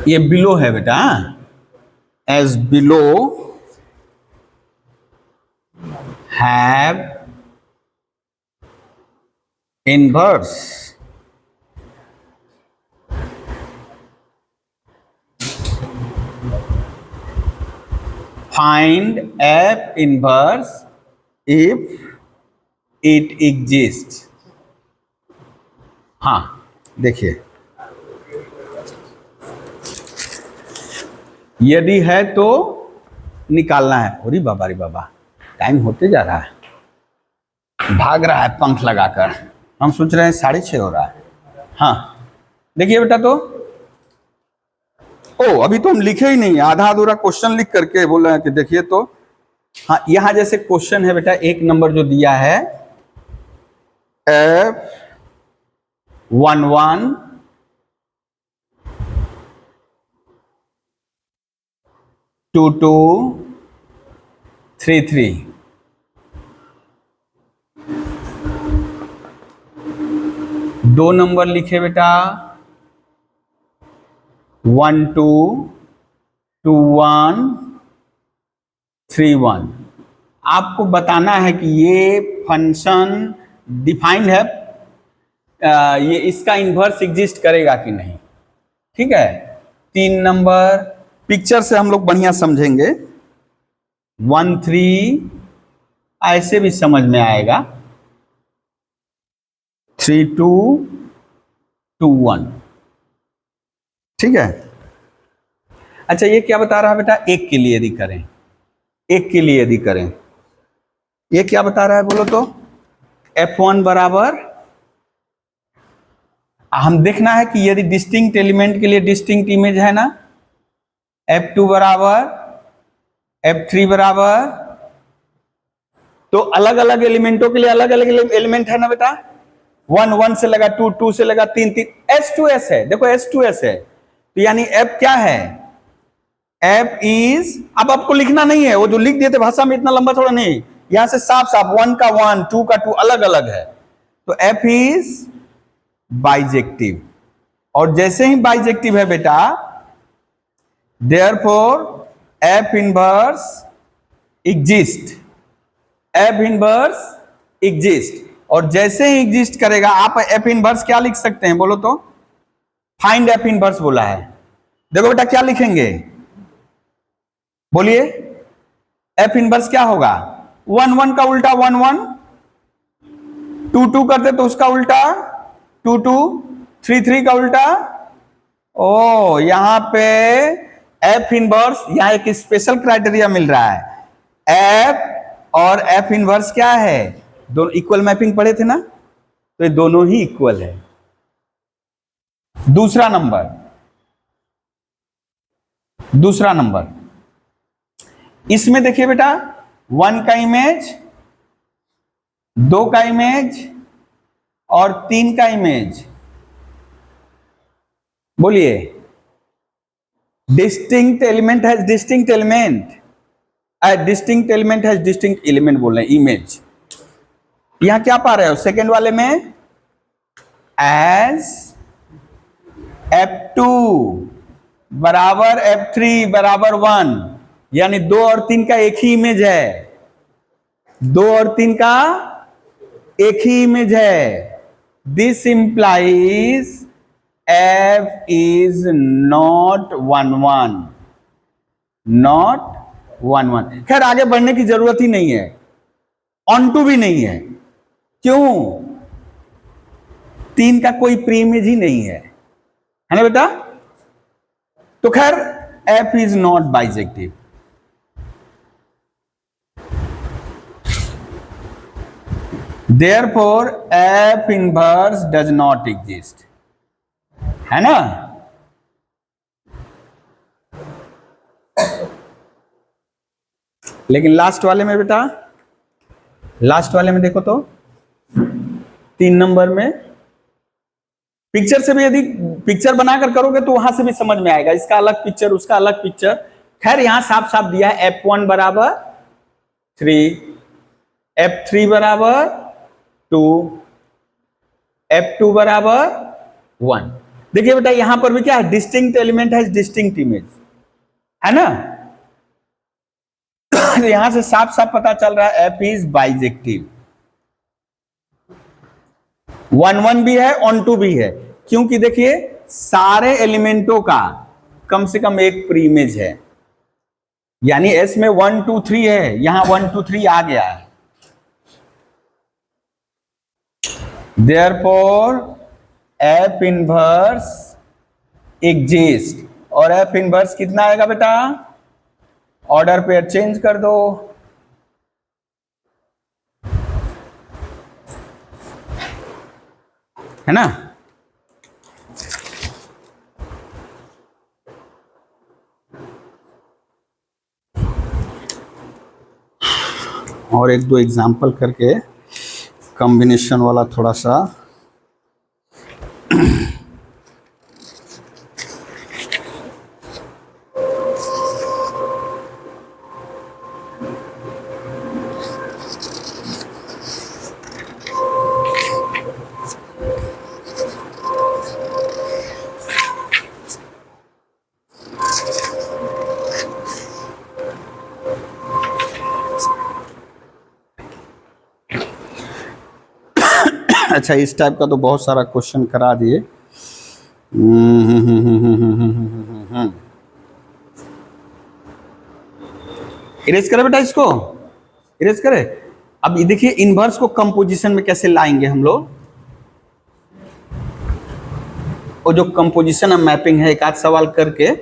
ये बिलो है बेटा, as below have inverse find F inverse if it exist. हाँ देखिए, यदि है तो निकालना है। अरे बाबा रे बाबा, टाइम होते जा रहा है, भाग रहा है पंख लगाकर। हम सोच रहे हैं 6:30 हो रहा है। हाँ देखिए बेटा, तो ओ अभी तो हम लिखे ही नहीं, आधा अधूरा क्वेश्चन लिख करके बोल रहे हैं कि देखिए तो। हाँ यहां जैसे क्वेश्चन है बेटा, एक नंबर जो दिया है F11 2 2 3 3, दो नंबर लिखे बेटा 1 2 2 1 3 1। आपको बताना है कि ये फंक्शन डिफाइंड है, ये इसका इन्वर्स एग्जिस्ट करेगा कि नहीं। ठीक है, 3 नंबर पिक्चर से हम लोग बढ़िया समझेंगे। 1 3 ऐसे भी समझ में आएगा, 3 2 2 1। ठीक है, अच्छा ये क्या बता रहा है बेटा, एक के लिए यदि करें, एक के लिए यदि करें, ये क्या बता रहा है बोलो तो। F1 बराबर, हम देखना है कि यदि डिस्टिंक्ट एलिमेंट के लिए डिस्टिंक्ट इमेज है ना, F2 बराबर F3 बराबर तो अलग अलग एलिमेंटों के लिए अलग अलग एलिमेंट है ना बेटा। 1 1 से लगा 2 2 से लगा 3 3, S2S है, देखो S2S है, तो यानी F क्या है, F इज, अब आपको लिखना नहीं है, वो जो लिख दिए थे भाषा में इतना लंबा थोड़ा नहीं, यहां से साफ साफ 1 का 1 2 का 2 अलग अलग है, तो F इज बाइजेक्टिव। और जैसे ही बाइजेक्टिव है बेटा, therefore F inverse exist, F inverse exist. और जैसे ही एग्जिस्ट करेगा, आप F इनवर्स क्या लिख सकते हैं बोलो तो, फाइंड F इनवर्स बोला है, देखो बेटा क्या लिखेंगे, बोलिए। F इनवर्स क्या होगा, 1 1 का उल्टा 1 1, 2 2 करते तो उसका उल्टा 2 2, 3 3 का उल्टा। ओ यहां पे F इनवर्स, यहां एक स्पेशल क्राइटेरिया मिल रहा है, F और F इनवर्स क्या है, दोनों इक्वल मैपिंग पढ़े थे ना, तो ये दोनों ही इक्वल है। दूसरा नंबर इसमें देखिए बेटा, 1 का इमेज, 2 का इमेज और 3 का इमेज, बोलिए। Distinct element has distinct element, distinct element has distinct element बोल रहे हैं, इमेज। यहां क्या पा रहे हो सेकेंड वाले में, एज F2 बराबर F3 बराबर 1, यानी 2 और 3 का एक ही इमेज है, 2 और 3 का एक ही इमेज है। This implies F is not 1 1, not 1 1। खैर आगे बढ़ने की जरूरत ही नहीं है, ऑन टू भी नहीं है, क्यों, 3 का कोई प्री इमेज ही नहीं है ना बेटा, तो खैर F is not bijective. Therefore F inverse does not exist, है ना। लेकिन लास्ट वाले में बेटा, लास्ट वाले में देखो तो 3 नंबर में पिक्चर से भी, यदि पिक्चर बनाकर करोगे तो वहां से भी समझ में आएगा, इसका अलग पिक्चर उसका अलग पिक्चर। खैर यहां साफ साफ दिया है F1 बराबर 3, F3 बराबर 2, F2 बराबर 1। देखिए बेटा यहां पर भी क्या है, डिस्टिंक्ट एलिमेंट है, डिस्टिंक्ट इमेज, है ना। यहां से साफ साफ पता चल रहा है F इज बाइजेक्टिव। 1 1 भी है, ऑन टू भी है, क्योंकि देखिए सारे एलिमेंटों का कम से कम एक प्री इमेज है, यानी S में 1 2 3 है, यहां 1 2 3 आ गया है। Therefore F इनवर्स एग्जिस्ट, और F इनवर्स कितना आएगा बेटा, ऑर्डर पे चेंज कर दो, है ना। और एक दो एग्जाम्पल करके कॉम्बिनेशन वाला थोड़ा सा अच्छा इस टाइप का तो बहुत सारा क्वेश्चन करा दिए। इरेज करे बेटा, इसको इरेज करे। अब ये देखिए इनवर्स को कंपोजिशन में कैसे लाएंगे हम लोग, वो जो कंपोजिशन ऑफ मैपिंग है, एक आध सवाल करके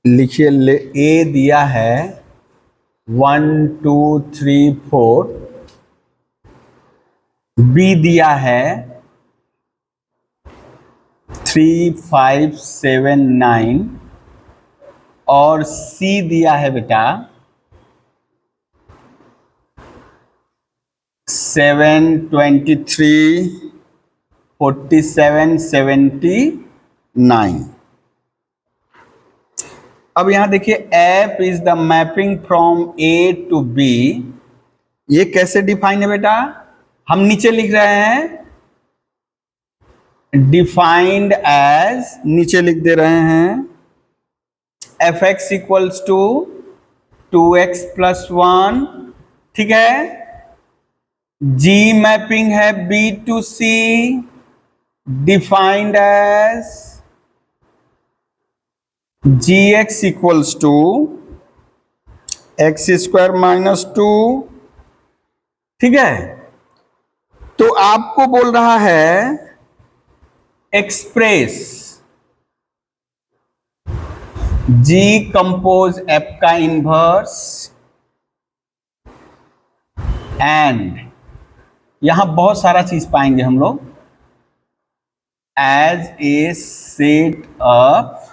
लिखिए, ए दिया है 1 2 3 4, बी दिया है 3 5 7 9 और सी दिया है बेटा 7 23 47 79। अब यहां देखिए, F is the mapping from A to B. ये कैसे डिफाइन है बेटा? हम नीचे लिख रहे हैं डिफाइंड एज, नीचे लिख दे रहे हैं F x equals to 2x plus 1, ठीक है। जी मैपिंग है B to C, defined as G X equals to X square minus 2, ठीक है। तो आपको बोल रहा है एक्सप्रेस जी कंपोज एफ का इनवर्स एंड यहां बहुत सारा चीज पाएंगे हम लोग, as a set of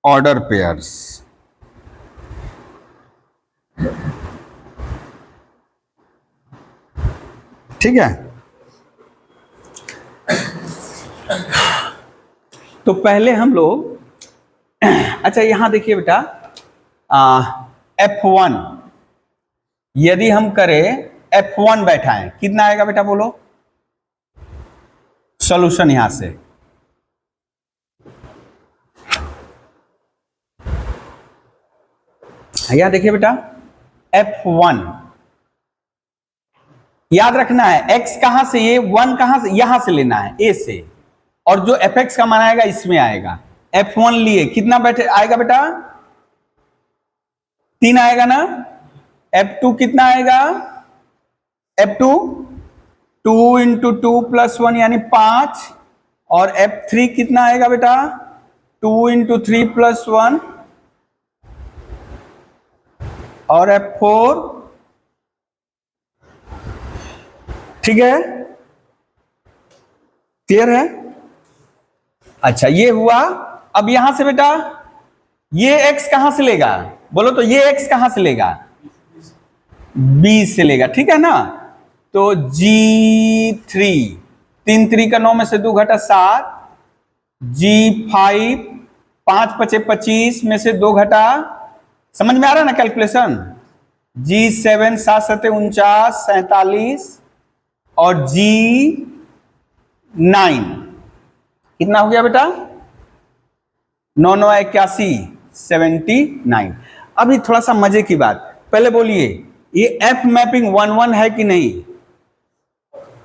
order pairs, ठीक है। तो पहले हम लोग अच्छा यहां देखिए बेटा, F1 यदि हम करें F1 बैठाएं, कितना आएगा बेटा बोलो? सॉल्यूशन यहां से यहां देखिए बेटा, F1 याद रखना है, x कहां से, ये 1 कहां से, यहां से लेना है a से, और जो fx का मान आएगा इसमें आएगा। F1 लिए कितना बैठे आएगा बेटा? 3 आएगा ना। F2 कितना आएगा? F2 2 इंटू 2 प्लस 1 यानी 5, और F3 कितना आएगा बेटा? 2 इंटू 3 प्लस 1, और F4, ठीक है, क्लियर है? अच्छा ये हुआ। अब यहां से बेटा ये x कहां से लेगा बोलो तो, ये x कहां से लेगा? b से लेगा, ठीक है ना। तो G3 3 3 का 9 में से 2 घटा 7, G5 5 5 25 में से 2 घटा, समझ में आ रहा है ना कैलकुलेशन? G7 7 7 49 47, और G9 कितना हो गया बेटा? 9 9 81 79। अभी थोड़ा सा मजे की बात, पहले बोलिए ये एफ मैपिंग 1 1 है कि नहीं?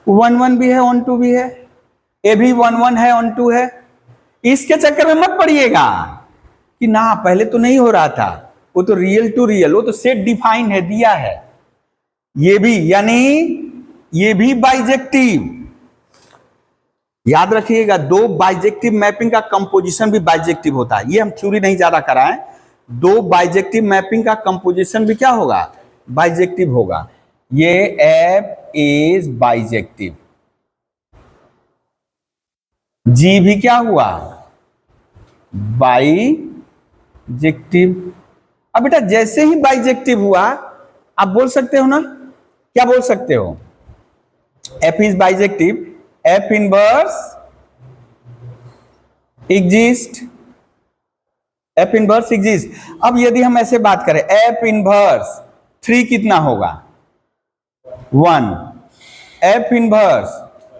1 1 भी है, ऑन 2 भी है, ए भी 1 1 है, ऑन 2 है। इसके चक्कर में मत पड़िएगा कि ना पहले तो नहीं हो रहा था, वो तो रियल टू रियल, वो तो सेट डिफाइन है, दिया है। ये भी, यानी ये भी बाइजेक्टिव, याद रखिएगा। 2 बाइजेक्टिव मैपिंग का कंपोजिशन भी बाइजेक्टिव होता है, ये हम थ्योरी नहीं ज्यादा कराएं। 2 बाइजेक्टिव मैपिंग का कंपोजिशन भी क्या होगा? बाइजेक्टिव होगा। ये एफ इज बाइजेक्टिव, जी भी क्या हुआ? बाइजेक्टिव। अब बेटा जैसे ही बाइजेक्टिव हुआ, आप बोल सकते हो ना, क्या बोल सकते हो? F is bijective, F inverse exist, F inverse exist. अब यदि हम ऐसे बात करें, एफ इनवर्स 3 कितना होगा? 1। एफ इनवर्स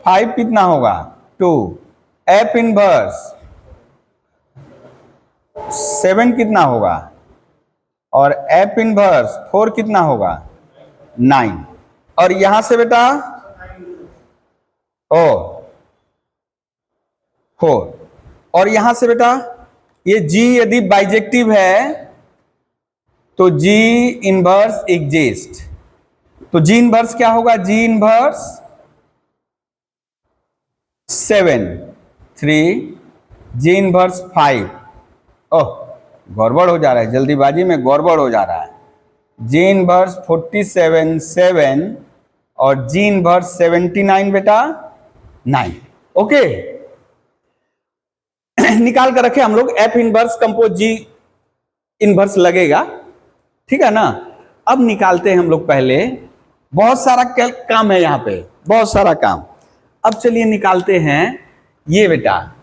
5 कितना होगा? 2। एफ इनवर्स 7 कितना होगा? और एफ इनवर्स 4 कितना होगा? 9। और यहां से बेटा 4, और यहां से बेटा ये G यदि बाइजेक्टिव है तो G इनवर्स एग्जिस्ट। तो G इनवर्स क्या होगा? G इनवर्स 7 3 जी इनवर्स 5, ओह गड़बड़ हो जा रहा है, जल्दीबाजी में गड़बड़ हो जा रहा है। जी इनवर्स 47 7 और जी इनवर्स 79 बेटा 9। ओके निकाल कर रखे हम लोग, एफ इनवर्स कंपोज जी इनवर्स लगेगा, ठीक है ना। अब निकालते हैं हम लोग, पहले बहुत सारा काम है यहाँ पे, बहुत सारा काम। अब चलिए निकालते हैं ये बेटा,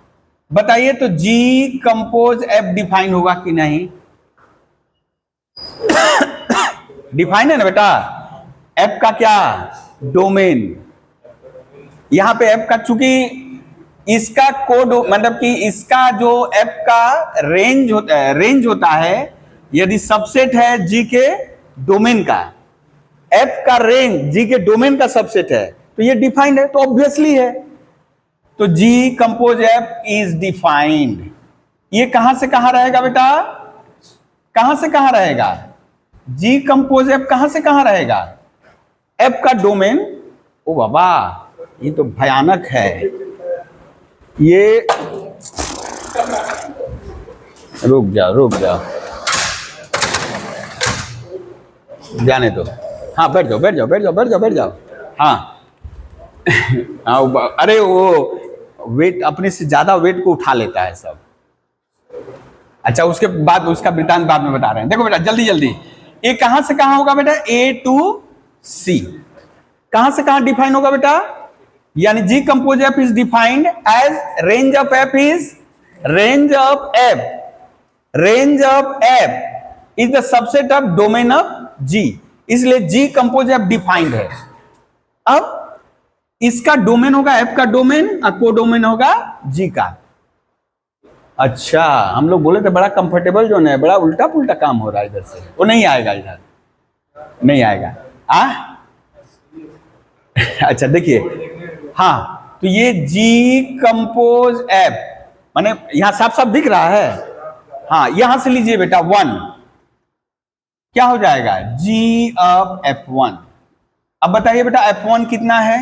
बताइए तो जी कंपोज एफ डिफाइन होगा कि नहीं? डिफाइन है ना बेटा, एफ का क्या डोमेन, यहां पे एफ का, चूंकि इसका कोड मतलब कि इसका जो एफ का रेंज होता है, यदि सबसेट है जी के डोमेन का, एफ का रेंज जी के डोमेन का सबसेट है, तो ये डिफाइंड है, तो ऑब्वियसली है। तो जी कंपोज एफ इज डिफाइंड। ये कहां से कहां रहेगा बेटा, कहां से कहां रहेगा? जी कंपोज एफ कहां से कहां रहेगा? एफ का डोमेन, ओ बाबा ये तो भयानक है, ये रुक जाओ जाने दो, हाँ बैठ जाओ। हाँ अरे वो वेट, अपने से ज्यादा वेट को उठा लेता है सब। अच्छा उसके बाद उसका वृत्तांत बाद में बता रहे हैं। देखो बेटा जल्दी, ये कहां से कहां होगा बेटा? ए टू सी, कहां से कहां डिफाइन होगा बेटा? यानी g compose f is defined as range of f is the subset of domain of g, इसलिए जी कंपोज एफ डिफाइंड है। अब इसका डोमेन होगा एफ का डोमेन और कोडोमेन होगा जी का। अच्छा हम लोग बोले थे बड़ा कंफर्टेबल जोन है, बड़ा उल्टा पुल्टा काम हो रहा है इधर से, वो नहीं आएगा, इधर नहीं आएगा। अच्छा देखिए, हाँ तो ये जी कंपोज एफ, माने यहां साफ साफ दिख रहा है, हाँ यहां से लीजिए बेटा 1, क्या हो जाएगा? जी ऑफ F1। अब बताइए बेटा F1 कितना है?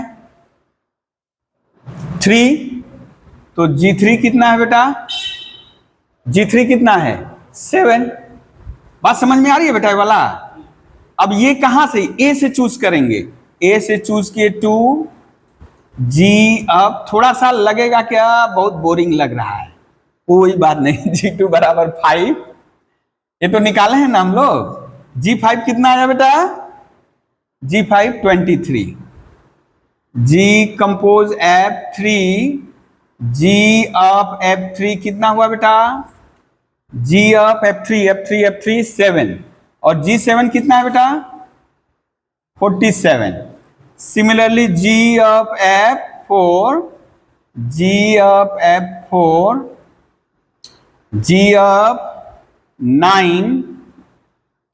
3, तो G3 कितना है बेटा? G3 कितना है? 7। बात समझ में आ रही है बेटा ये वाला? अब ये कहां से, ए से चूज करेंगे, ए से चूज किए 2 जी। अब थोड़ा सा लगेगा क्या, बहुत बोरिंग लग रहा है, कोई बात नहीं, G2 बराबर 5, ये तो निकाले हैं ना हम लोग। G5 कितना आया बेटा? G5 23, ji compose F3, ji of F3 कितना हुआ बेटा? जी ऑफ F3 7, और G7 कितना है बेटा? 47। Similarly G of F4, G of 9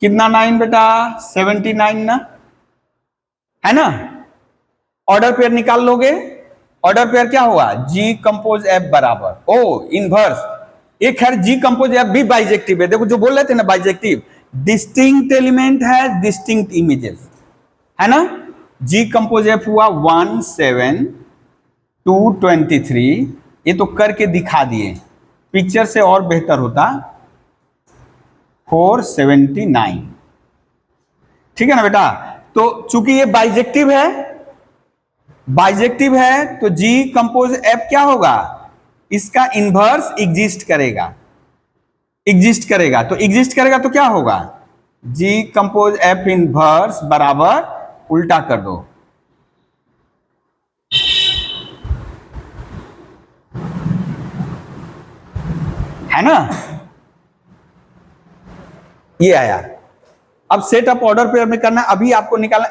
कितना? 9 बेटा 79 ना, है ना। ऑर्डर पेयर निकाल लोगे, ऑर्डर पेयर क्या हुआ? जी कंपोज एफ बराबर ओ इनवर्स, एक खैर जी कंपोज एफ भी बाइजेक्टिव है, देखो जो बोल रहे थे ना बाइजेक्टिव, डिस्टिंक्ट एलिमेंट है डिस्टिंक्ट इमेजेस, है ना। जी कंपोज एफ हुआ 1 7 2 23, ये तो करके दिखा दिए, पिक्चर से और बेहतर होता 479, ठीक है ना बेटा। तो चूंकि ये बाइजेक्टिव है तो जी कंपोज एफ क्या होगा? इसका इनवर्स एग्जिस्ट करेगा, तो एग्जिस्ट करेगा तो क्या होगा? जी कंपोज एफ इनवर्स बराबर, उल्टा कर दो, है ना, ये आया। अब सेट ऑफ ऑर्डर पेयर में करना, अभी आपको निकालना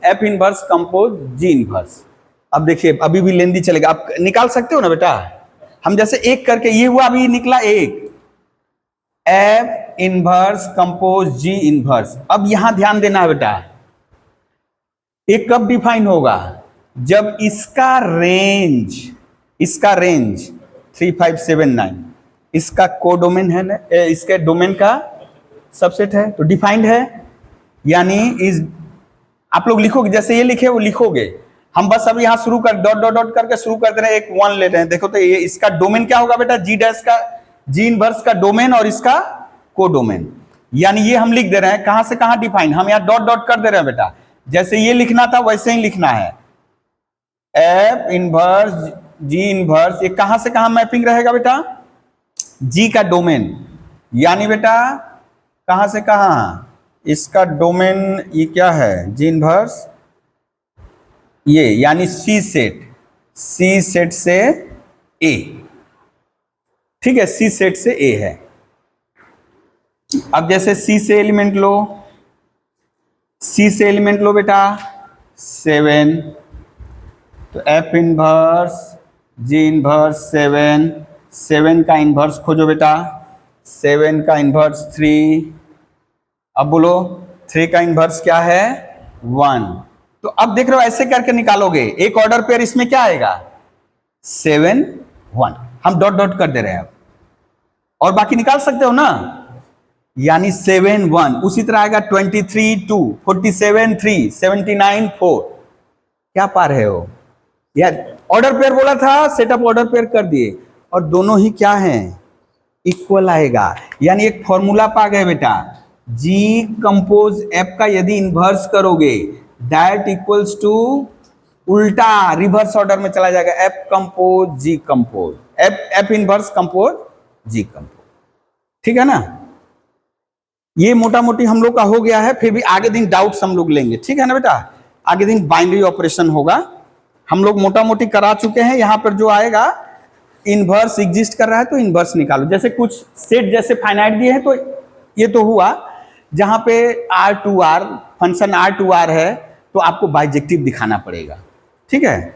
एफ इनवर्स कंपोज जी इनवर्स। अब देखिए अभी भी लेंदी चलेगा, आप निकाल सकते हो ना बेटा, हम जैसे एक करके, ये हुआ अभी निकला एक, एफ इनवर्स कंपोज जी इनवर्स। अब यहां ध्यान देना है बेटा, ये कब डिफाइन होगा? जब इसका रेंज 3579 इसका कोडोमेन है ना, इसके डोमेन का सबसेट है, तो डिफाइंड है। यानी इज, आप लोग लिखोगे जैसे ये लिखे वो लिखोगे, हम बस अब यहाँ शुरू कर डॉट डॉट डॉट करके शुरू कर दे रहे हैं, एक 1 ले रहे हैं। देखो तो ये इसका डोमेन क्या होगा बेटा, जी डैश का, जी इनवर्स का डोमेन और इसका कोडोमेन। यानी ये हम लिख दे रहे हैं कहां से कहां डिफाइन, हम यहाँ डॉट डॉट कर दे रहे हैं बेटा। जैसे ये लिखना था वैसे ही लिखना है, एफ इनवर्स जी इनवर्स, ये कहां से कहां मैपिंग रहेगा बेटा, जी का डोमेन। यानी बेटा कहां से कहां, इसका डोमेन ये क्या है, जी इनवर्स ये, यानी सी सेट, सी सेट से ए, ठीक है, सी सेट से ए है। अब जैसे सी से एलिमेंट लो, सी से एलिमेंट लो बेटा 7, तो एफ इनवर्स जी इनवर्स 7, 7 का इनवर्स खोजो बेटा, 7 का इनवर्स 3, अब बोलो 3 का इनवर्स क्या है 1। तो अब देख रहे हो ऐसे करके निकालोगे, एक ऑर्डर पेयर इसमें क्या आएगा 7 1, हम डॉट डॉट कर दे रहे हैं अब, और बाकी निकाल सकते हो ना, यानी 7 1। उसी तरह आएगा 23 2, 47 3, 79 4। क्या पा रहे हो यार, ऑर्डर पेयर बोला था, सेटअप ऑर्डर पेयर कर दिए, और दोनों ही क्या हैं इक्वल आएगा। यानी एक फॉर्मूला पा गए बेटा, जी कंपोज एफ का यदि इन्वर्स करोगे दैट इक्वल्स टू, उल्टा रिवर्स ऑर्डर में चला जाएगा, एफ कंपोज जी कंपोज, एफ इनवर्स कंपोज जी कंपोज, ठीक है ना। ये मोटा मोटी हम लोग का हो गया है, फिर भी आगे दिन डाउट्स हम लोग लेंगे, ठीक है ना बेटा। आगे दिन बाइनरी ऑपरेशन होगा, हम लोग मोटा मोटी करा चुके हैं। यहां पर जो आएगा इनवर्स एग्जिस्ट कर रहा है तो इनवर्स निकालो। जैसे कुछ सेट जैसे फाइनाइट दिए हैं, तो ये तो हुआ जहां पे R2R फंक्शन R2R है, तो आपको बाइजेक्टिव दिखाना पड़ेगा, ठीक है।